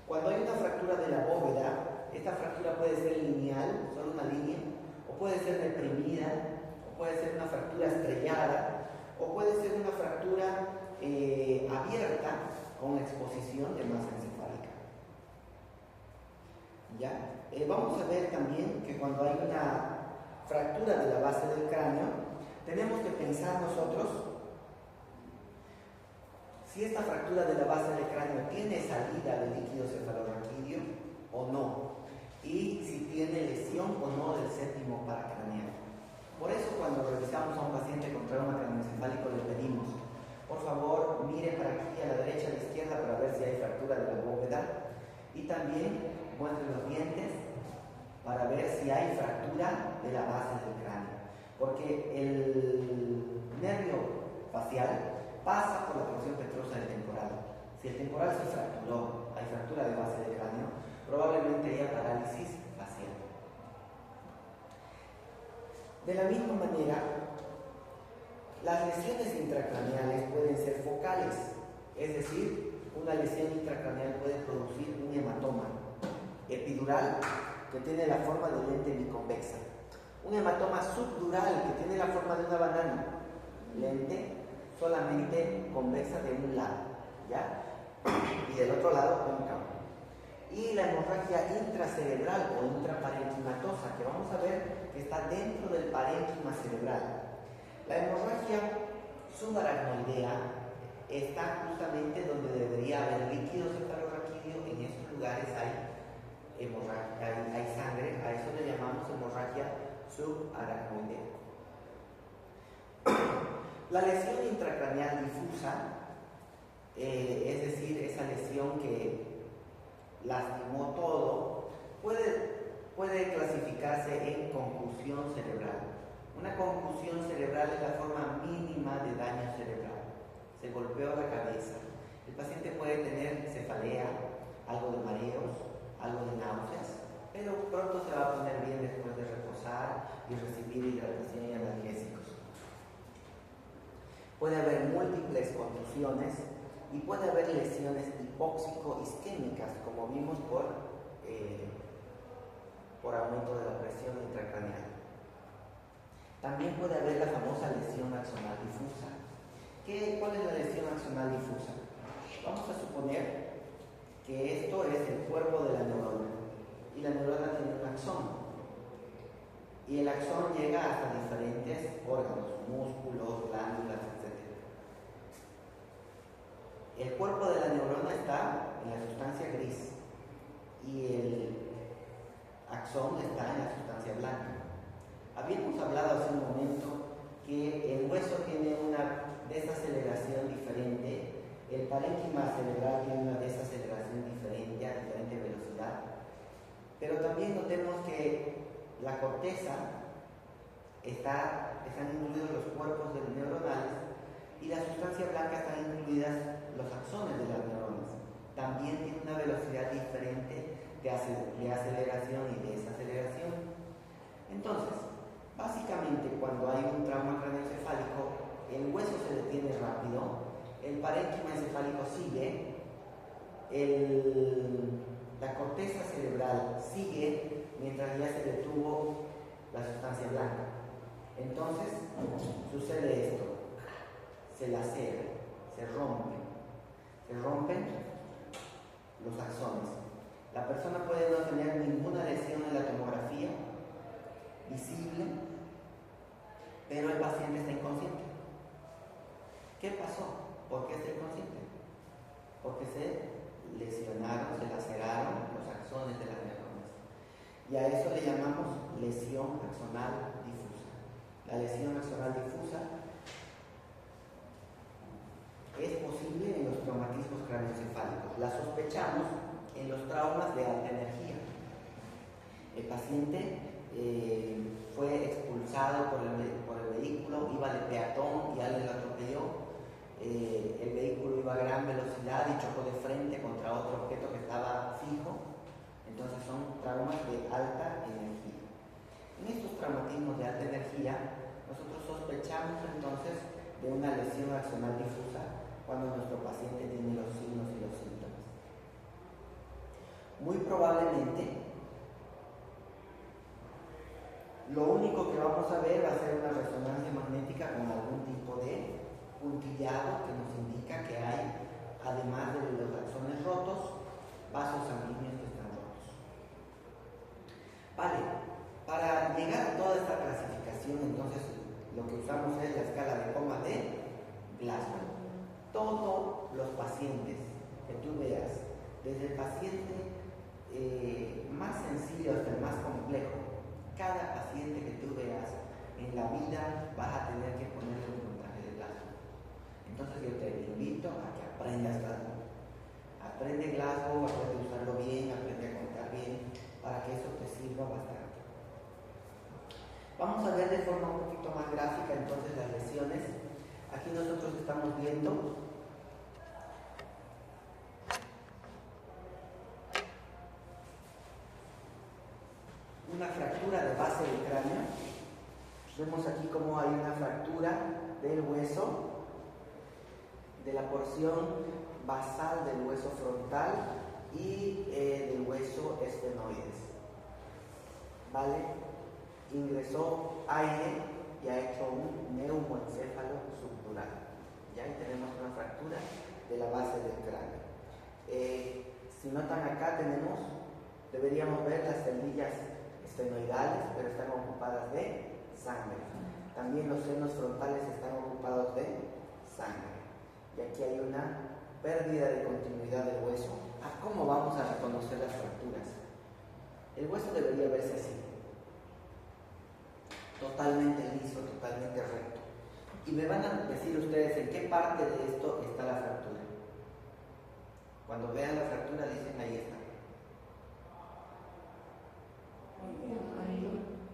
Cuando hay una fractura de la bóveda, esta fractura puede ser lineal, solo una línea, o puede ser deprimida, o puede ser una fractura estrellada, o puede ser una fractura abierta con exposición de masa encefálica. ¿Ya? Vamos a ver también que cuando hay una fractura de la base del cráneo, tenemos que pensar nosotros si esta fractura de la base del cráneo tiene salida de líquido cefalorraquídeo o no, y si tiene lesión o no del séptimo paracraneal. Por eso, cuando revisamos a un paciente con trauma craneoencefálico, le pedimos, por favor, mire para aquí a la derecha, a la izquierda, para ver si hay fractura de la bóveda, y también muestre los dientes para ver si hay fractura de la base del cráneo. Porque el nervio facial pasa por la porción petrosa del temporal. Si el temporal se fracturó, hay fractura de base del cráneo, probablemente haya parálisis facial. De la misma manera, las lesiones intracraneales pueden ser focales, es decir, una lesión intracraneal puede producir un hematoma epidural que tiene la forma de lente biconvexa, un hematoma subdural que tiene la forma de una banana, lente solamente convexa de un lado, ¿ya? Y del otro lado cóncavo. Y la hemorragia intracerebral o intraparenquimatosa, que vamos a ver que está dentro del parénquima cerebral. La hemorragia subaracnoidea está justamente donde debería haber líquido cefalorraquídeo. En esos lugares hay sangre, a eso le llamamos hemorragia subaracnoidea. La lesión intracraneal difusa, es decir, esa lesión que lastimó todo, puede clasificarse en concusión cerebral. Una concusión cerebral es la forma mínima de daño cerebral. Se golpeó la cabeza. El paciente puede tener cefalea, algo de mareos, algo de náuseas, pero pronto se va a poner bien después de reposar y recibir hidratación y analgésicos. Puede haber múltiples contusiones y puede haber lesiones hipóxico-isquémicas, como vimos por aumento de la presión intracraneal. También puede haber la famosa lesión axonal difusa. ¿Cuál es la lesión axonal difusa? Vamos a suponer que esto es el cuerpo de la neurona y la neurona tiene un axón. Y el axón llega hasta diferentes órganos, músculos, glándulas, etc. El cuerpo de la neurona está en la sustancia gris y el axón está en la sustancia blanca. Habíamos hablado hace un momento que el hueso tiene una desaceleración diferente, el parénquima cerebral tiene una desaceleración diferente a diferente velocidad, pero también notemos que la corteza están incluidos los cuerpos neuronales y la sustancia blanca están incluidas los axones de las neuronas. También tiene una velocidad diferente de aceleración y desaceleración. Entonces, básicamente cuando hay un trauma craneoencefálico, el hueso se detiene rápido, el parénquima encefálico sigue, la corteza cerebral sigue mientras ya se detuvo la sustancia blanca. Entonces sucede esto, se lacera, se rompen los axones. La persona puede no tener ninguna lesión en la tomografía visible, pero el paciente está inconsciente. ¿Qué pasó? ¿Por qué está inconsciente? Porque se lesionaron, se laceraron los axones de las neuronas. Y a eso le llamamos lesión axonal difusa. La lesión axonal difusa es posible en los traumatismos craneoencefálicos. La sospechamos en los traumas de alta energía. El paciente fue expulsado por el vehículo, iba de peatón y alguien lo atropelló. El vehículo iba a gran velocidad y chocó de frente contra otro objeto que estaba fijo. Entonces son traumas de alta energía. En estos traumatismos de alta energía, nosotros sospechamos entonces de una lesión axonal difusa cuando nuestro paciente tiene los signos y los síntomas. Muy probablemente, lo único que vamos a ver va a ser una resonancia magnética con algún tipo de puntillado que nos indica que hay, además de los axones rotos, vasos sanguíneos que están rotos. Vale, para llegar a toda esta clasificación, entonces lo que usamos es la escala de coma de Glasgow. Todos los pacientes que tú veas, desde el paciente más sencillo hasta el más complejo, cada paciente que tú veas en la vida vas a tener que ponerle un puntaje de Glasgow. Entonces yo te invito a que aprendas Glasgow. Aprende Glasgow, aprende a usarlo bien, aprende a contar bien, para que eso te sirva bastante. Vamos a ver de forma un poquito más gráfica entonces las lesiones. Aquí nosotros estamos viendo una fractura de base del cráneo. Vemos aquí cómo hay una fractura del hueso, de la porción basal del hueso frontal y del hueso esfenoides. ¿Vale? Ingresó aire y ha hecho un neumoencéfalo subdural. Ya ahí tenemos una fractura de la base del cráneo. Si notan acá deberíamos ver las celdillas esfenoidales, pero están ocupadas de sangre. También los senos frontales están ocupados de sangre. Y aquí hay una pérdida de continuidad del hueso. ¿Cómo vamos a reconocer las fracturas? El hueso debería verse así, totalmente liso, totalmente recto. Y me van a decir ustedes en qué parte de esto está la fractura. Cuando vean la fractura dicen ahí está.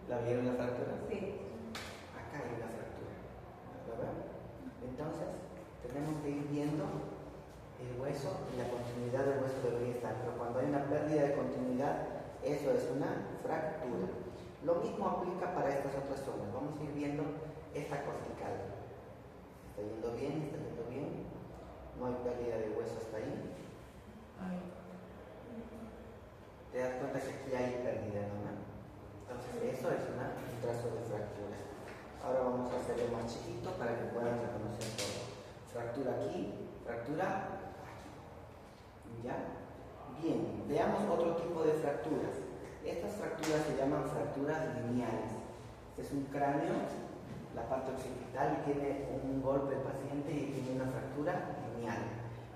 ¿La vieron la fractura? Sí. Acá hay una fractura. ¿La ven? Entonces, tenemos que ir viendo el hueso y la continuidad del hueso debería estar. Pero cuando hay una pérdida de continuidad, eso es una fractura. Lo mismo aplica para estas otras zonas. Vamos a ir viendo esta cortical. ¿Está yendo bien? ¿Está yendo bien? No hay pérdida de hueso hasta ahí. Te das cuenta que aquí hay pérdida, ¿no? Entonces eso es un trazo de fractura. Ahora vamos a hacerlo más chiquito para que puedan reconocer todo. Fractura aquí, fractura aquí. ¿Ya? Bien, veamos otro tipo de fracturas. Estas fracturas se llaman fracturas lineales. Este es un cráneo, la parte occipital, y tiene un golpe el paciente y tiene una fractura lineal.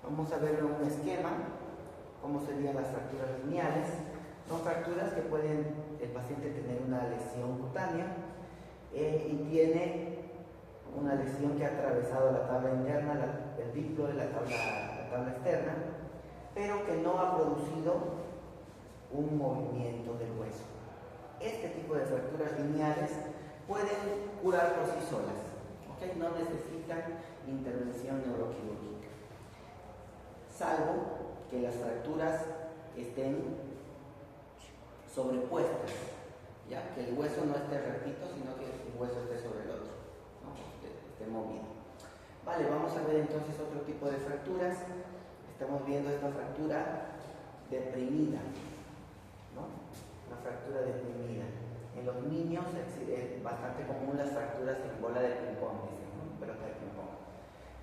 Vamos a verlo en un esquema, cómo serían las fracturas lineales. Son fracturas que pueden el paciente tener una lesión cutánea y tiene una lesión que ha atravesado la tabla interna, el diplo de la tabla externa, pero que no ha producido un movimiento del hueso. Este tipo de fracturas lineales pueden curar por sí solas, ¿okay? No necesitan intervención neuroquirúrgica, salvo que las fracturas estén sobrepuestas, ¿ya? Que el hueso no esté rectito, sino que el hueso esté sobre el otro, ¿no? Esté movido. Vale, vamos a ver entonces otro tipo de fracturas. Estamos viendo esta fractura deprimida, ¿no? Una fractura deprimida. En los niños es bastante común las fracturas en bola de ping-pong, dicen, ¿no? Pelota de ping-pong.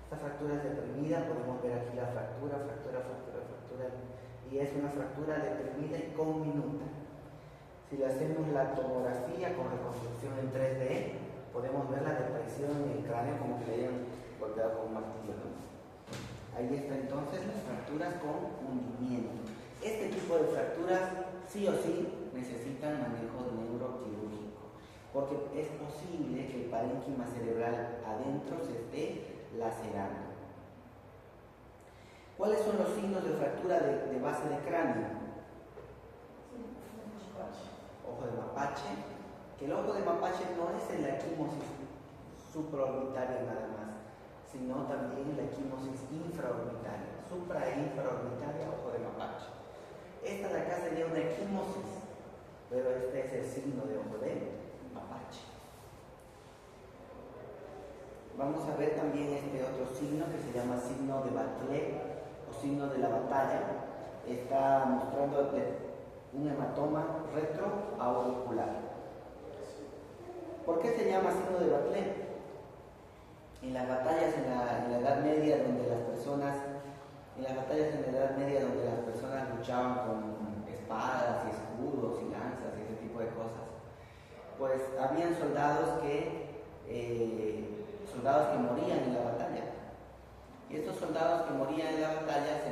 Esta fractura es deprimida, podemos ver aquí la fractura, y es una fractura deprimida y conminuta. Si le hacemos la tomografía con reconstrucción en 3D, podemos ver la depresión en el cráneo como que le hayan golpeado con un martillo, ¿no? Ahí está entonces las fracturas con hundimiento. Este tipo de fracturas sí o sí necesitan manejo neuroquirúrgico, porque es posible que el parénquima cerebral adentro se esté lacerando. ¿Cuáles son los signos de fractura de base de cráneo? Ojo de mapache, que el ojo de mapache no es la equimosis supraorbitaria nada más, sino también la equimosis infraorbitaria, supra e infraorbitaria, ojo de mapache. Esta de acá sería una equimosis, pero este es el signo de ojo de mapache. Vamos a ver también este otro signo que se llama signo de Barclay o signo de la batalla. Está mostrando un hematoma retroauricular. ¿Por qué se llama signo de Barclay? En las batallas en la Edad Media donde las personas luchaban con espadas y escudos y lanzas y ese tipo de cosas, pues habían soldados que morían en la batalla. Y estos soldados que morían en la batalla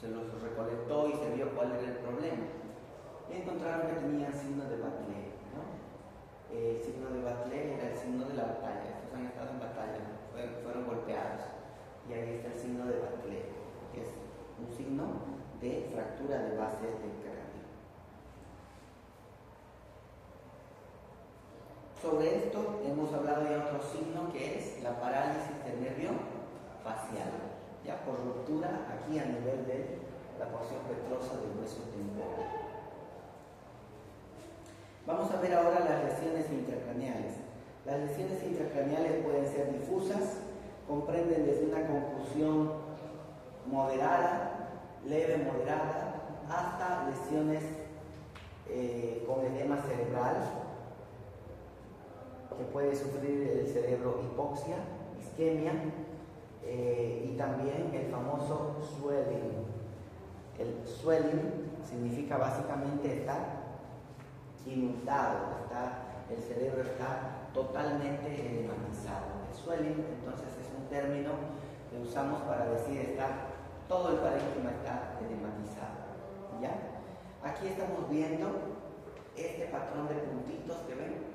se los recolectó y se vio cuál era el problema. Y encontraron que tenían signo de Barclay, ¿no? El signo de Barclay era el signo de la batalla. Estos han estado en batalla, fueron golpeados. Y ahí está el signo de Barclay, que es un signo de fractura de base del cráneo. Sobre esto hemos hablado de otro signo que es la parálisis del nervio facial, ya por ruptura aquí a nivel de la porción petrosa del hueso temporal. Vamos a ver ahora las lesiones intracraneales. Las lesiones intracraneales pueden ser difusas, comprenden desde una contusión moderada, leve moderada, hasta lesiones con edema cerebral, que puede sufrir el cerebro hipoxia, isquemia, y también el famoso swelling. El swelling significa básicamente estar inundado, el cerebro está totalmente edematizado. El swelling, entonces, es un término que usamos para decir todo el parénquima está edematizado, ¿ya? Aquí estamos viendo este patrón de puntitos que ven.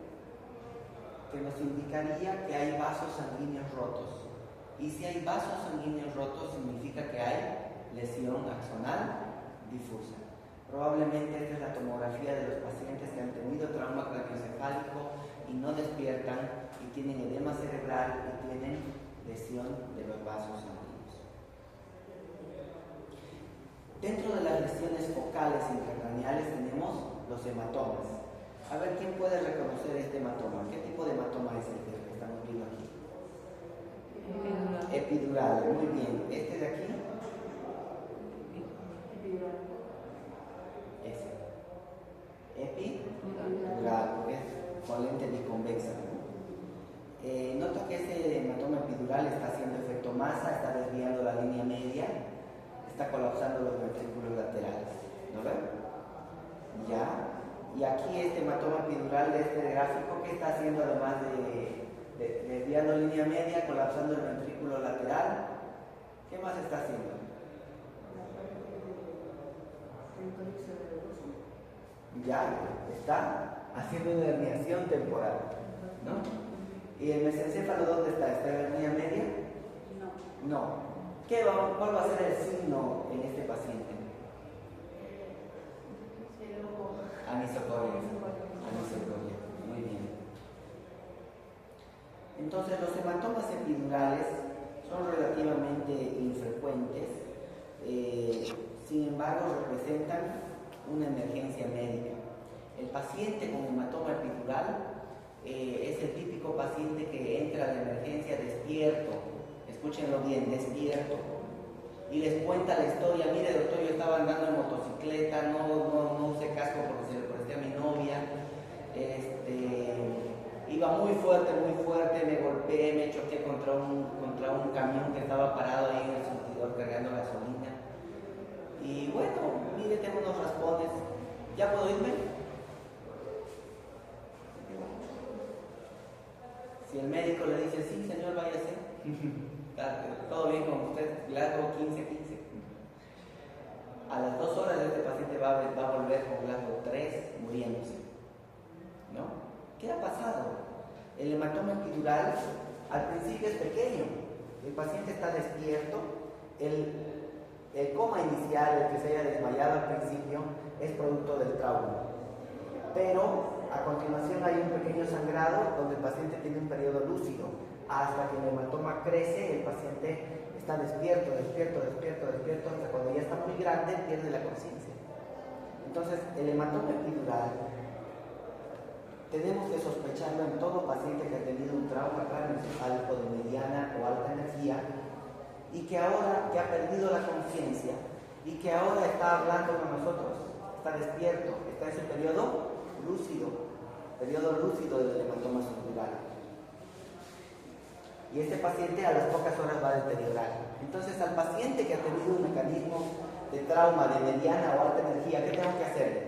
que nos indicaría que hay vasos sanguíneos rotos. Y si hay vasos sanguíneos rotos, significa que hay lesión axonal difusa. Probablemente esta es la tomografía de los pacientes que han tenido trauma craneoencefálico y no despiertan y tienen edema cerebral y tienen lesión de los vasos sanguíneos. Dentro de las lesiones focales intracraneales tenemos los hematomas. A ver, ¿quién puede reconocer este hematoma? ¿Qué tipo de hematoma es el que estamos viendo aquí? Epidural, muy bien. ¿Este de aquí? Ese. Epidural, es con lente biconvexa. Nota que este hematoma epidural está haciendo efecto masa, está desviando la línea media, está colapsando los ventrículos laterales. ¿No ven? Ya. Y aquí este hematoma epidural de este gráfico, ¿qué está haciendo además de desviando línea media, colapsando el ventrículo lateral? ¿Qué más está haciendo? Ya, está haciendo una herniación temporal, ¿no? ¿Y el mesencéfalo dónde está? ¿Está en la línea media? No. ¿Cuál va a ser el signo en este paciente? Anisocoria. Muy bien. Entonces, los hematomas epidurales son relativamente infrecuentes, sin embargo, representan una emergencia médica. El paciente con hematoma epidural es el típico paciente que entra de emergencia despierto, escúchenlo bien, despierto, y les cuenta la historia: mire doctor, yo estaba andando en motocicleta, no usé casco porque se lo presté a mi novia, iba muy fuerte, me golpeé, me choqué contra un camión que estaba parado ahí en el surtidor cargando gasolina, y bueno, mire, tengo unos raspones, ¿ya puedo irme? Si el médico le dice: sí señor, váyase, todo bien con usted, Glasgow 15-15. A las 2 horas este paciente va a volver con Glasgow 3 muriéndose, ¿no? ¿Qué ha pasado? El hematoma epidural al principio es pequeño, el paciente está despierto, el coma inicial, el que se haya desmayado al principio, es producto del trauma, pero a continuación hay un pequeño sangrado donde el paciente tiene un periodo lúcido. Hasta que el hematoma crece, el paciente está despierto, hasta cuando ya está muy grande pierde la conciencia. Entonces, el hematoma epidural tenemos que sospecharlo en todo paciente que ha tenido un trauma craneoencefálico de mediana o alta energía y que ahora que ha perdido la conciencia y que ahora está hablando con nosotros, está despierto, está en su periodo lúcido del hematoma epidural. Y este paciente a las pocas horas va a deteriorar. Entonces, al paciente que ha tenido un mecanismo de trauma de mediana o alta energía, ¿qué tengo que hacer?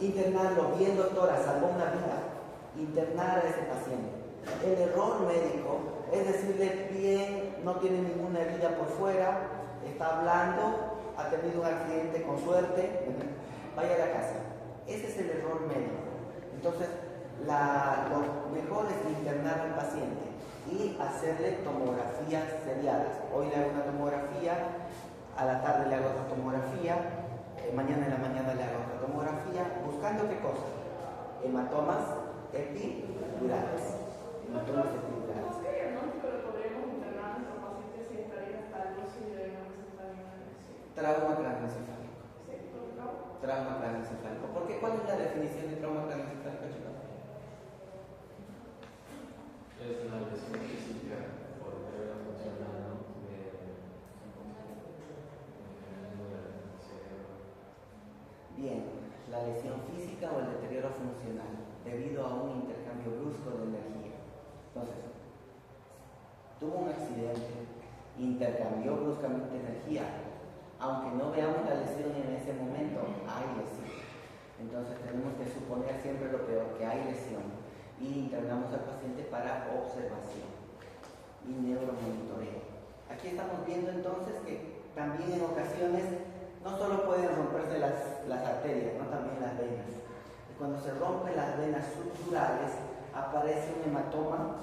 Internarlo. Bien, doctora, salvó una vida. Internar a ese paciente. El error médico es decirle: bien, no tiene ninguna herida por fuera, está hablando, ha tenido un accidente con suerte, vaya a la casa. Ese es el error médico. Entonces, lo mejor es internar al paciente y hacerle tomografías seriadas. Hoy le hago una tomografía, a la tarde le hago otra tomografía, mañana en la mañana le hago otra tomografía, buscando ¿qué cosa? Hematomas epidurales. ¿Qué diagnóstico le podríamos internar a nuestro paciente si estaría hasta lúcido y no presentaría una lesión? Trauma craneoencefálico. ¿Sí? ¿Trauma? Trauma craneoencefálico. ¿Por qué? ¿Cuál es la definición de trauma craneoencefálico, chicos? Es una lesión física por deterioro funcional, ¿no? Bien, la lesión física o el deterioro funcional debido a un intercambio brusco de energía. Entonces, tuvo un accidente, intercambió bruscamente energía, aunque no veamos la lesión en ese momento, hay lesión. Entonces tenemos que suponer siempre lo peor, que hay lesión, y internamos al paciente para observación y neuromonitoreo. Aquí estamos viendo entonces que también en ocasiones no solo pueden romperse las arterias, ¿no? También las venas. El cuando se rompen las venas subdurales aparece un hematoma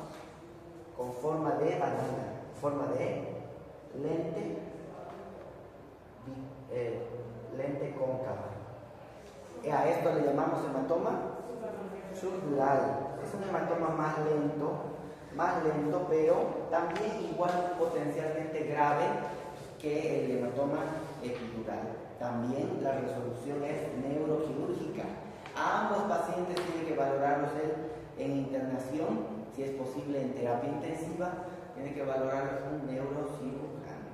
con forma de banana, forma de lente cóncava. A esto le llamamos hematoma subdural. Es un hematoma más lento, pero también igual potencialmente grave que el hematoma epidural. También la resolución es neuroquirúrgica. A ambos pacientes tiene que valorarlos en internación, si es posible en terapia intensiva, tiene que valorarlos un neurocirujano.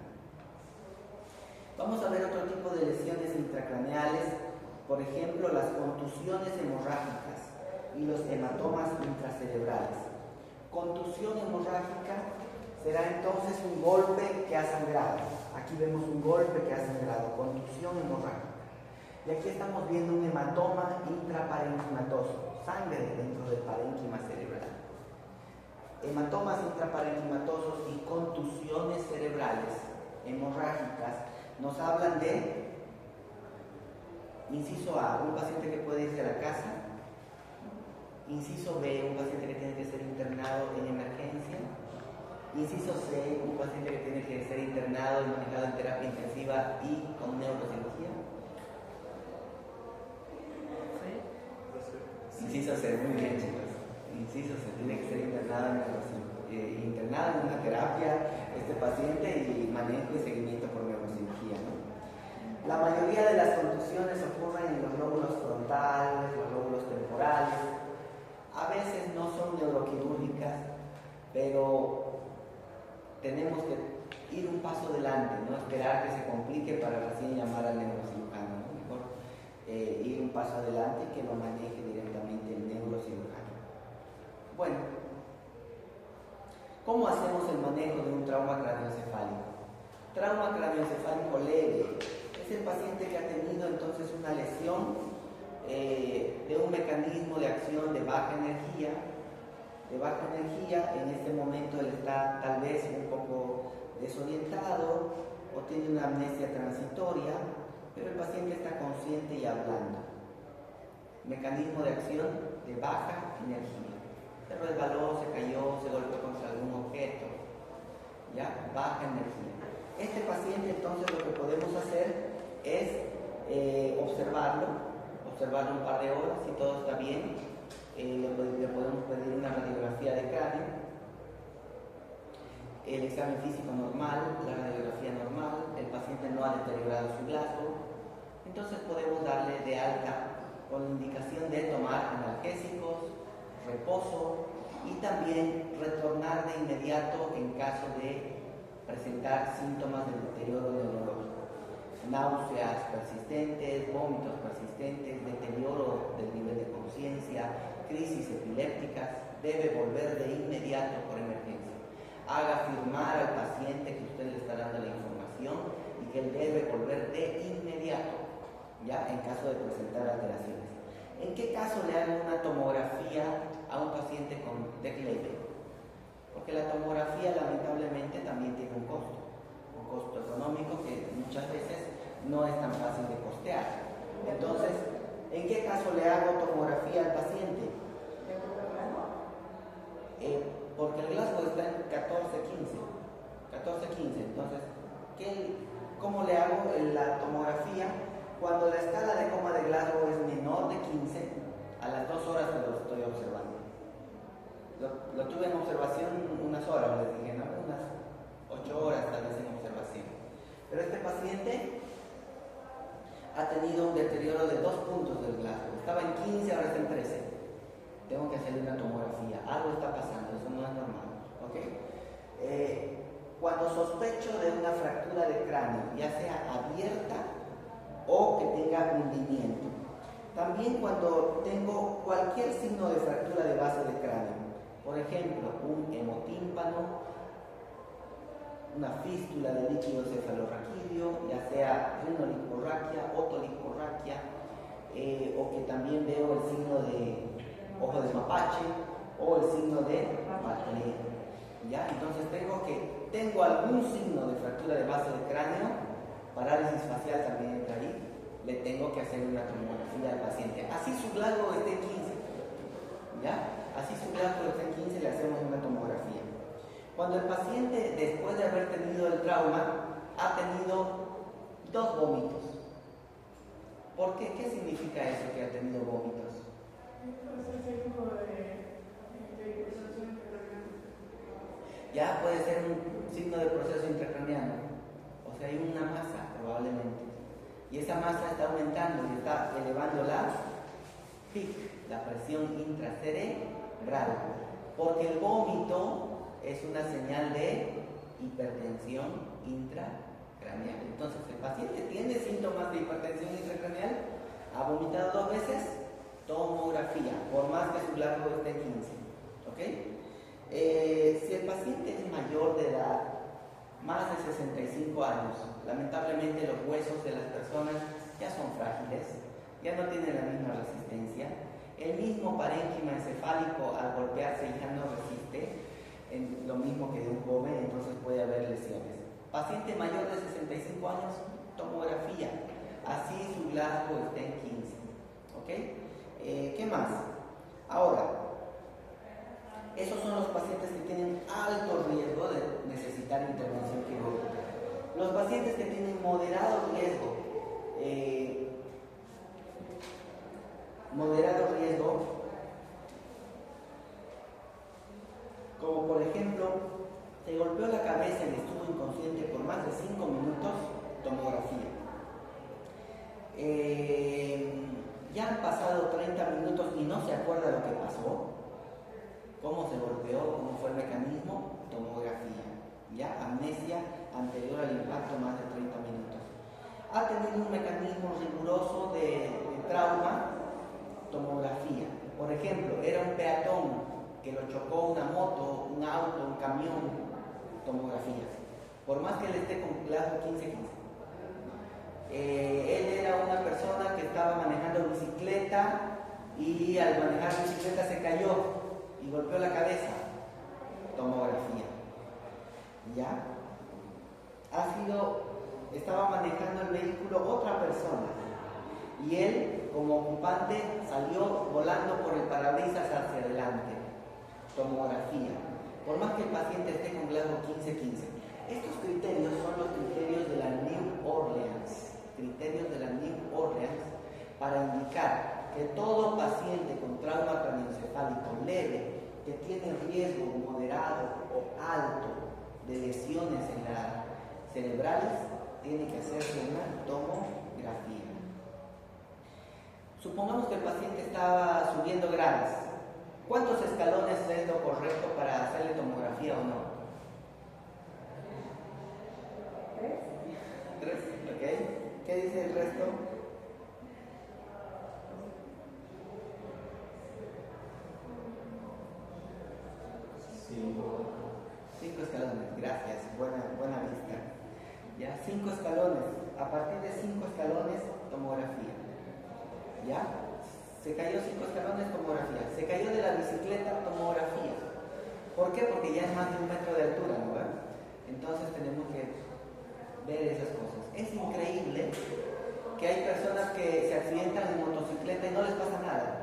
Vamos a ver otro tipo de lesiones intracraneales, por ejemplo, las contusiones hemorrágicas y los hematomas intracerebrales. Contusión hemorrágica será entonces un golpe que ha sangrado. Aquí vemos un golpe que ha sangrado, contusión hemorrágica. Y aquí estamos viendo un hematoma intraparenquimatoso, sangre dentro del parénquima cerebral. Hematomas intraparenquimatosos y contusiones cerebrales hemorrágicas nos hablan de, inciso A, un paciente que puede irse a la casa. Inciso B, un paciente que tiene que ser internado en emergencia. Inciso C, un paciente que tiene que ser internado y manejado en terapia intensiva y con neurocirugía. Inciso C, muy bien, chicos. Inciso C, tiene que ser internado en una terapia este paciente y manejo y seguimiento por neurocirugía, ¿no? La mayoría de las contusiones ocurren en los lóbulos frontales, los lóbulos temporales. A veces no son neuroquirúrgicas, pero tenemos que ir un paso adelante, no esperar que se complique para recién llamar al neurocirujano, ¿no? Mejor ir un paso adelante y que lo maneje directamente el neurocirujano. Bueno, ¿cómo hacemos el manejo de un trauma craneoencefálico? Trauma craneoencefálico leve es el paciente que ha tenido entonces una lesión de un mecanismo de acción de baja energía. En este momento él está tal vez un poco desorientado o tiene una amnesia transitoria, pero el paciente está consciente y hablando. Mecanismo de acción de baja energía. Se resbaló, se cayó, se golpeó contra algún objeto. ¿Ya? Baja energía. Este paciente entonces lo que podemos hacer es observarlo un par de horas, si todo está bien. Le podemos pedir una radiografía de cráneo, el examen físico normal, la radiografía normal, el paciente no ha deteriorado su Glasgow, entonces podemos darle de alta con la indicación de tomar analgésicos, reposo y también retornar de inmediato en caso de presentar síntomas de deterioro neurológico. Náuseas persistentes, vómitos persistentes, deterioro del nivel de conciencia, crisis epilépticas, debe volver de inmediato por emergencia. Haga firmar al paciente que usted le está dando la información y que él debe volver de inmediato, ya en caso de presentar alteraciones. ¿En qué caso le hago una tomografía a un paciente con TEC leve? Porque la tomografía lamentablemente también tiene un costo económico que muchas veces no es tan fácil de costear. Entonces, ¿en qué caso le hago tomografía al paciente? Porque el Glasgow está en 14-15. Entonces, ¿cómo le hago la tomografía? Cuando la escala de coma de Glasgow es menor de 15, a las 2 horas que lo estoy observando. Lo tuve en observación unas horas, les dije, ¿no? Unas 8 horas tal vez en observación. Pero este paciente ha tenido un deterioro de 2 puntos del Glasgow. Estaba en 15, ahora está en 13. Tengo que hacerle una tomografía. Algo está pasando, eso no es normal. ¿Okay? Cuando sospecho de una fractura de cráneo, ya sea abierta o que tenga hundimiento. También cuando tengo cualquier signo de fractura de base de cráneo. Por ejemplo, un hemotímpano, una fístula de líquido cefalorraquídeo, ya sea rinoliporraquia, otoliporraquia, o que también veo el signo de ojo de mapache o el signo de Barclay. ¿Ya? Entonces tengo algún signo de fractura de base de cráneo, parálisis facial también entra ahí, le tengo que hacer una tomografía al paciente. Así su Glasgow esté en 15, ¿ya? Así su Glasgow esté en 15, le hacemos una tomografía. Cuando el paciente, después de haber tenido el trauma, ha tenido 2 vómitos. ¿Por qué? ¿Qué significa eso que ha tenido vómitos? Ya puede ser un signo de proceso intracraneano, o sea, hay una masa probablemente, y esa masa está aumentando y está elevando la PIC, la presión intracerebral, porque el vómito es una señal de hipertensión intracraneal. Entonces, el paciente tiene síntomas de hipertensión intracraneal, ha vomitado 2 veces, tomografía, por más que su Glasgow esté en 15, ¿ok? Si el paciente es mayor de edad, más de 65 años, lamentablemente los huesos de las personas ya son frágiles, ya no tienen la misma resistencia, el mismo parénquima encefálico al golpearse ya no resiste, lo mismo que de un joven, entonces puede haber lesiones. Paciente mayor de 65 años, tomografía, así su Glasgow esté en 15, ¿ok? ¿Qué más? Ahora, esos son los pacientes que tienen alto riesgo de necesitar intervención quirúrgica. Los pacientes que tienen moderado riesgo, como por ejemplo, se golpeó la cabeza y estuvo inconsciente por más de 5 minutos, tomografía. Ya han pasado 30 minutos y no se acuerda lo que pasó. ¿Cómo se golpeó? ¿Cómo fue el mecanismo? Tomografía. Ya, amnesia anterior al impacto, más de 30 minutos. Ha tenido un mecanismo riguroso de trauma, tomografía. Por ejemplo, era un peatón que lo chocó una moto, un auto, un camión, tomografía. Por más que él esté con Glasgow 15-15. Él era una persona que estaba manejando bicicleta y al manejar bicicleta se cayó y golpeó la cabeza, tomografía. ¿Ya? Estaba manejando el vehículo otra persona y él, como ocupante, salió volando por el parabrisas hacia adelante, tomografía. Por más que el paciente esté con Glasgow 15-15. Estos criterios son los criterios de la New Orleans, para indicar que todo paciente con trauma craneoencefálico leve, que tiene riesgo moderado o alto de lesiones cerebrales, tiene que hacerse una tomografía. Supongamos que el paciente estaba subiendo gradas. ¿Cuántos escalones es lo correcto para hacerle tomografía o no? 3, ¿ok? ¿Qué dice el resto? 5 escalones, gracias, buena vista. ¿Ya? 5 escalones, a partir de 5 escalones, tomografía. ¿Ya? Se cayó 5 escalones, tomografía. Se cayó de la bicicleta, tomografía. ¿Por qué? Porque ya es más de 1 metro de altura, ¿no? Entonces tenemos que ver esas cosas. Es increíble que hay personas que se accidentan en motocicleta y no les pasa nada.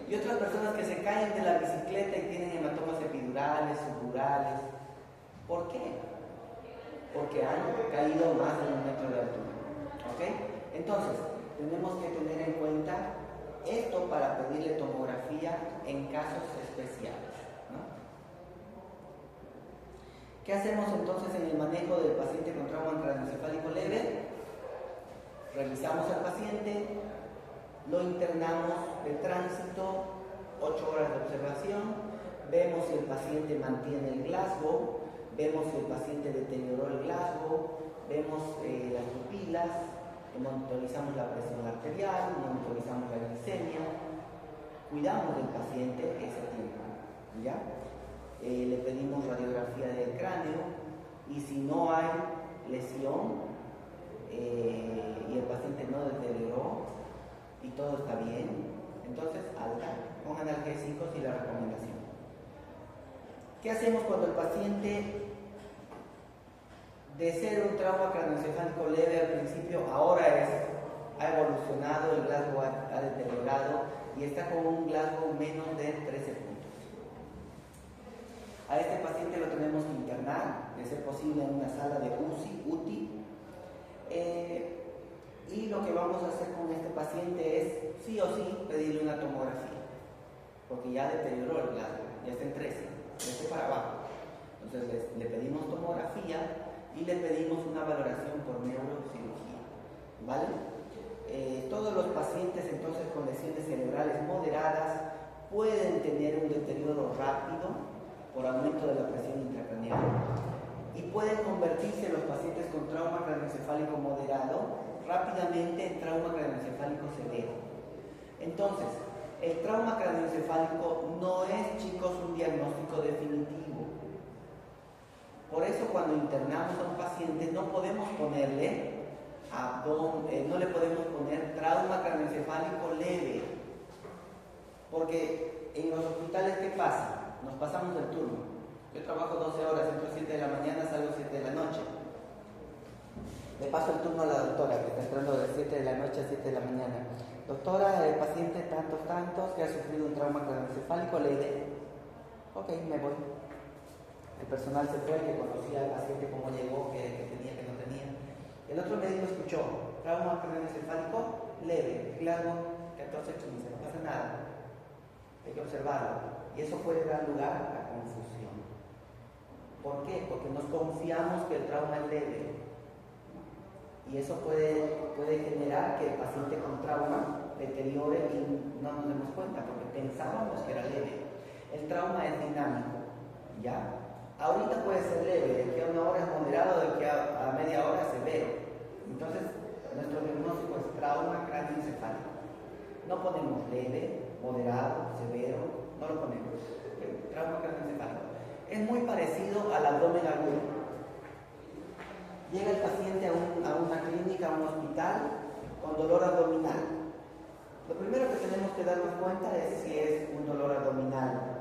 Y otras personas que se caen de la bicicleta y tienen hematomas epidurales, subdurales. ¿Por qué? Porque han caído más de 1 metro de altura. ¿Ok? Entonces, tenemos que tener en cuenta esto para pedirle tomografía en casos especiales, ¿no? ¿Qué hacemos entonces en el manejo del paciente con trauma craneoencefálico leve? Revisamos al paciente, lo internamos de tránsito, 8 horas de observación, vemos si el paciente mantiene el Glasgow, vemos si el paciente deterioró el Glasgow, vemos las pupilas, monitorizamos la presión arterial, monitorizamos la glicemia, cuidamos del paciente ese tiempo, ¿ya? Le pedimos radiografía del cráneo y si no hay lesión y el paciente no deterioró y todo está bien, entonces alta, con analgésicos y la recomendación. ¿Qué hacemos cuando el paciente, de ser un trauma craneoencefálico leve al principio, ahora es ha evolucionado, el Glasgow ha deteriorado y está con un Glasgow menos de 13 puntos. A este paciente lo tenemos que internar, de ser posible en una sala de UTI. Y lo que vamos a hacer con este paciente es, sí o sí, pedirle una tomografía, porque ya deterioró el Glasgow, ya está en 13 para abajo. Entonces le pedimos tomografía y le pedimos una valoración por neurocirugía, ¿vale? Todos los pacientes entonces con lesiones cerebrales moderadas pueden tener un deterioro rápido por aumento de la presión intracraneal y pueden convertirse los pacientes con trauma craneoencefálico moderado rápidamente en trauma craneoencefálico severo. Entonces, el trauma craneoencefálico no es, chicos, un diagnóstico definitivo. Por eso cuando internamos a un paciente no podemos ponerle no le podemos poner trauma craneoencefálico leve, porque en los hospitales, ¿qué pasa? Nos pasamos el turno. Yo trabajo 12 horas, entro a 7 de la mañana, salgo a 7 de la noche. Le paso el turno a la doctora que está entrando de 7 de la noche a 7 de la mañana. Doctora, el paciente tantos que ha sufrido un trauma craneoencefálico leve. Ok, me voy. El personal se fue, que conocía al paciente, cómo llegó, qué tenía, qué no tenía. El otro médico escuchó, trauma craneoencefálico leve, Glasgow 14-15, no pasa nada. Hay que observarlo. Y eso puede dar lugar a confusión. ¿Por qué? Porque nos confiamos que el trauma es leve. Y eso puede generar que el paciente con trauma deteriore y no nos demos cuenta, porque pensábamos que era leve. El trauma es dinámico, ¿ya? Ahorita puede ser leve, de que a una hora es moderado, de que a media hora es severo. Entonces, nuestro diagnóstico es trauma craneoencefálico. No ponemos leve, moderado, severo, no lo ponemos. Trauma craneoencefálico. Es muy parecido al abdomen agudo. Llega el paciente a una clínica, a un hospital, con dolor abdominal. Lo primero que tenemos que darnos cuenta es si es un dolor abdominal,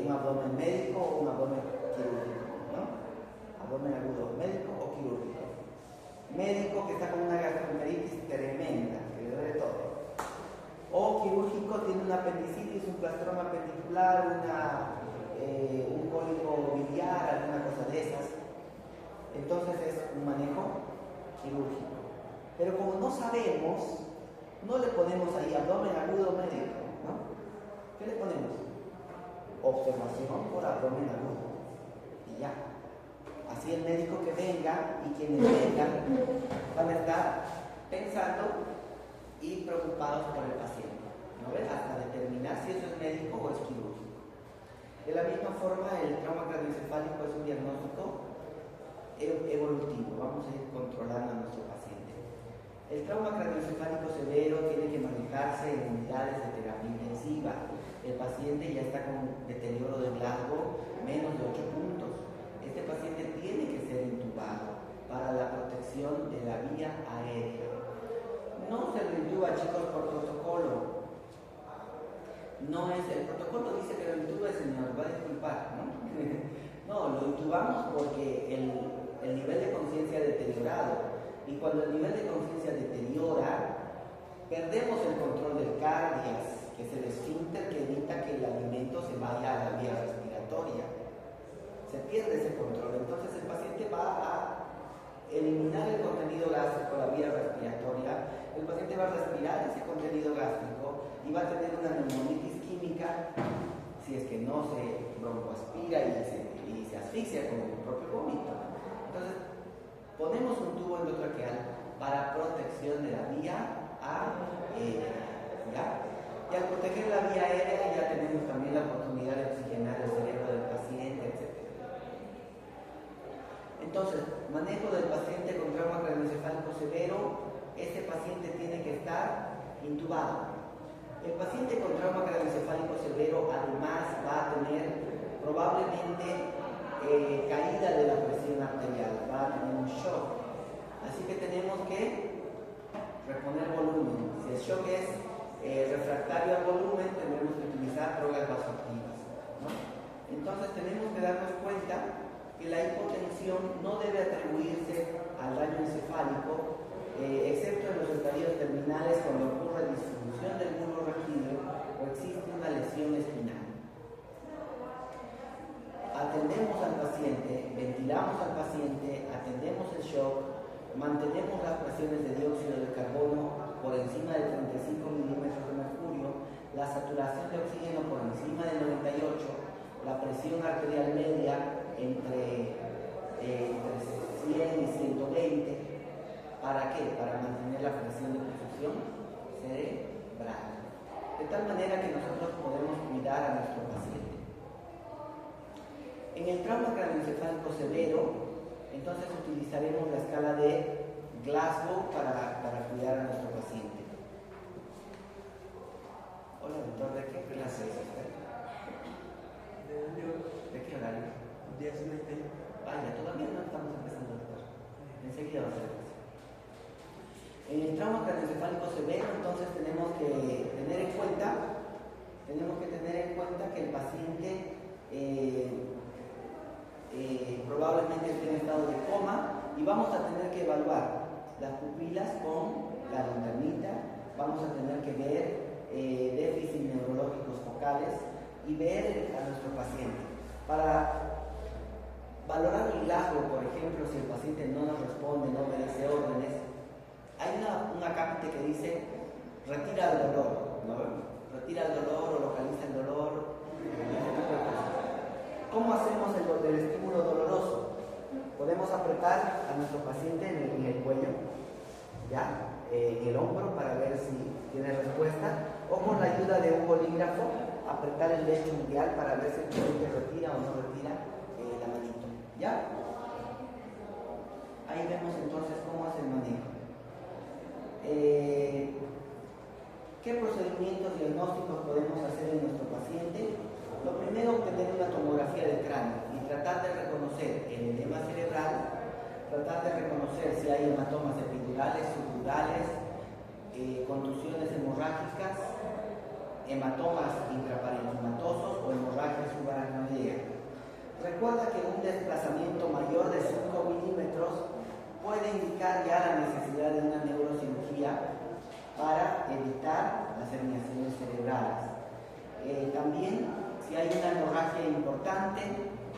un abdomen médico o un abdomen quirúrgico, ¿no? Abdomen agudo, médico o quirúrgico. Médico que está con una gastroenteritis tremenda, que le duele todo. O quirúrgico, tiene una apendicitis, un plastroma appendicular, un cólico biliar, alguna cosa de esas. Entonces es un manejo quirúrgico. Pero como no sabemos, no le ponemos ahí abdomen agudo médico, ¿no? ¿Qué le ponemos? Observación por abdomen agudo. Y ya. Así el médico que venga y quienes vengan van a estar pensando y preocupados por el paciente, ¿no ves? Hasta determinar si eso es médico o es quirúrgico. De la misma forma, el trauma craneoencefálico es un diagnóstico evolutivo. Vamos a ir controlando a nuestro paciente. El trauma craneoencefálico severo tiene que manejarse en unidades de terapia intensiva. El paciente ya está con deterioro de Glasgow menos de 8 puntos. Este paciente tiene que ser intubado para la protección de la vía aérea. No se lo intuba, chicos, por protocolo. No es, el protocolo dice que lo intuba el señor, va a disculpar, ¿no? No, lo intubamos porque el nivel de conciencia ha deteriorado. Y cuando el nivel de conciencia deteriora, perdemos el control del cardias, que es el esfínter que evita que el alimento se vaya a la vía respiratoria. Se pierde ese control. Entonces el paciente va a eliminar el contenido gástrico, la vía respiratoria. El paciente va a respirar ese contenido gástrico y va a tener una neumonitis química si es que no se broncoaspira y se asfixia con el propio vómito. Entonces, ponemos un tubo endotraqueal para protección de la vía aérea, ¿ya? Y al proteger la vía aérea ya tenemos también la oportunidad de oxigenar el cerebro del paciente, etc. Entonces, manejo del paciente con trauma craneoencefálico severo. Este paciente tiene que estar intubado. El paciente con trauma craneoencefálico severo además va a tener probablemente caída de la presión arterial, va a tener un shock. Así que tenemos que reponer volumen. Si el shock es refractario al volumen, tenemos que utilizar drogas vasoactivas, ¿no? Entonces tenemos que darnos cuenta que la hipotensión no debe atribuirse al daño encefálico, excepto en los estadios terminales cuando ocurre disfunción del músculo raquídeo o existe una lesión espinal. Atendemos al paciente, ventilamos al paciente, atendemos el shock, mantenemos las presiones de dióxido de carbono por encima de 35 milímetros de mercurio, la saturación de oxígeno por encima de 98, la presión arterial media entre 100 y 120. ¿Para qué? Para mantener la presión de perfusión cerebral. De tal manera que nosotros podemos cuidar a nuestro paciente. En el trauma craneoencefálico severo, entonces utilizaremos la escala de Glasgow para cuidar a nuestro paciente. Hola, doctor, ¿de qué clase es usted? ¿De qué horario? 10:20. Vaya, todavía no estamos empezando, doctor. Enseguida va a ser eso. En el trauma craneoencefálico severo, entonces tenemos que tener en cuenta que el paciente probablemente esté en estado de coma y vamos a tener que evaluar las pupilas con la linternita, vamos a tener que ver déficits neurológicos focales y ver a nuestro paciente. Para valorar el Glasgow, por ejemplo, si el paciente no nos responde, no obedece órdenes, hay una cápite que dice retira el dolor, ¿no? Retira el dolor o localiza el dolor, ese tipo de cosas. ¿Cómo hacemos el estímulo doloroso? Podemos apretar a nuestro paciente en el cuello, ¿ya? En el hombro para ver si tiene respuesta, o con la ayuda de un bolígrafo apretar el lecho medial para ver si el paciente retira o no retira la manito, ¿ya? Ahí vemos entonces cómo hace el manejo. ¿Qué procedimientos diagnósticos podemos hacer en nuestro paciente? Lo primero, obtener una tomografía del cráneo y tratar de reconocer el edema cerebral, tratar de reconocer si hay hematomas epidurales, subdurales, contusiones hemorrágicas, hematomas intraparenquimatosos o hemorragia subaracnoidea. Recuerda que un desplazamiento mayor de 5 milímetros puede indicar ya la necesidad de una neurocirugía para evitar las herniaciones cerebrales. También, si hay una hemorragia importante,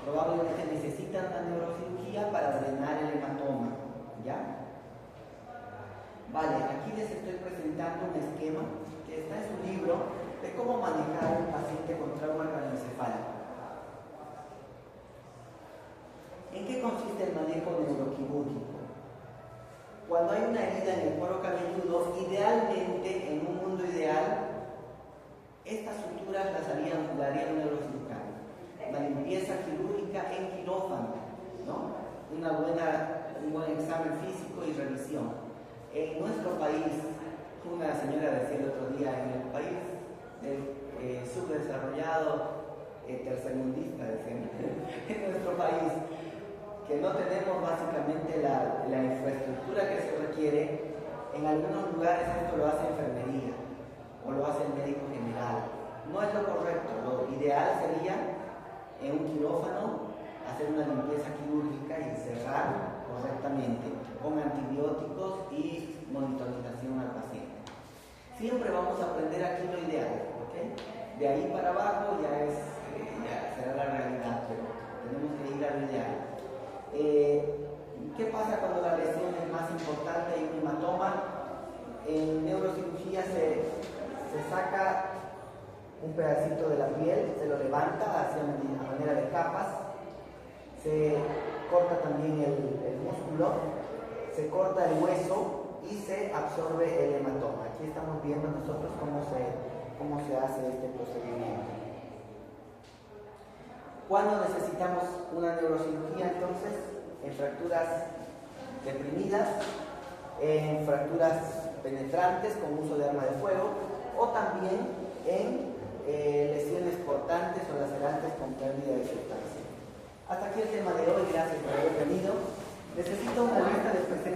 probablemente necesitan una neurocirugía para drenar el hematoma, ¿ya? Vale, aquí les estoy presentando un esquema que está en su libro de cómo manejar un paciente con trauma craneoencefálico. ¿En qué consiste el manejo neuroquirúrgico? Cuando hay una herida en el cuero cabelludo, idealmente, en un mundo ideal, estas suturas la haría un neurocirujano. La limpieza quirúrgica en quirófano, ¿no? Un buen examen físico y revisión. En nuestro país, una señora decía el otro día, en el país subdesarrollado, tercermundista, decían, en nuestro país, que no tenemos básicamente la infraestructura que se requiere, en algunos lugares esto lo hace enfermería o lo hace el médico general. No es lo correcto, lo ideal sería en un quirófano hacer una limpieza quirúrgica y cerrar correctamente con antibióticos y monitorización al paciente. Siempre vamos a aprender aquí lo ideal, ¿ok? De ahí para abajo ya será la realidad, pero tenemos que ir al ideal. ¿Qué pasa cuando la lesión es más importante y un hematoma? En neurocirugía se saca un pedacito de la piel, se lo levanta hacia manera de capas, se corta también el músculo, se corta el hueso y se absorbe el hematoma. Aquí estamos viendo nosotros cómo se hace este procedimiento. ¿Cuándo necesitamos una neurocirugía? Entonces, en fracturas deprimidas, en fracturas penetrantes con uso de arma de fuego o también en lesiones cortantes o lacerantes con pérdida de sustancia. Hasta aquí el tema de hoy, gracias por haber venido. Necesito una lista de presencia.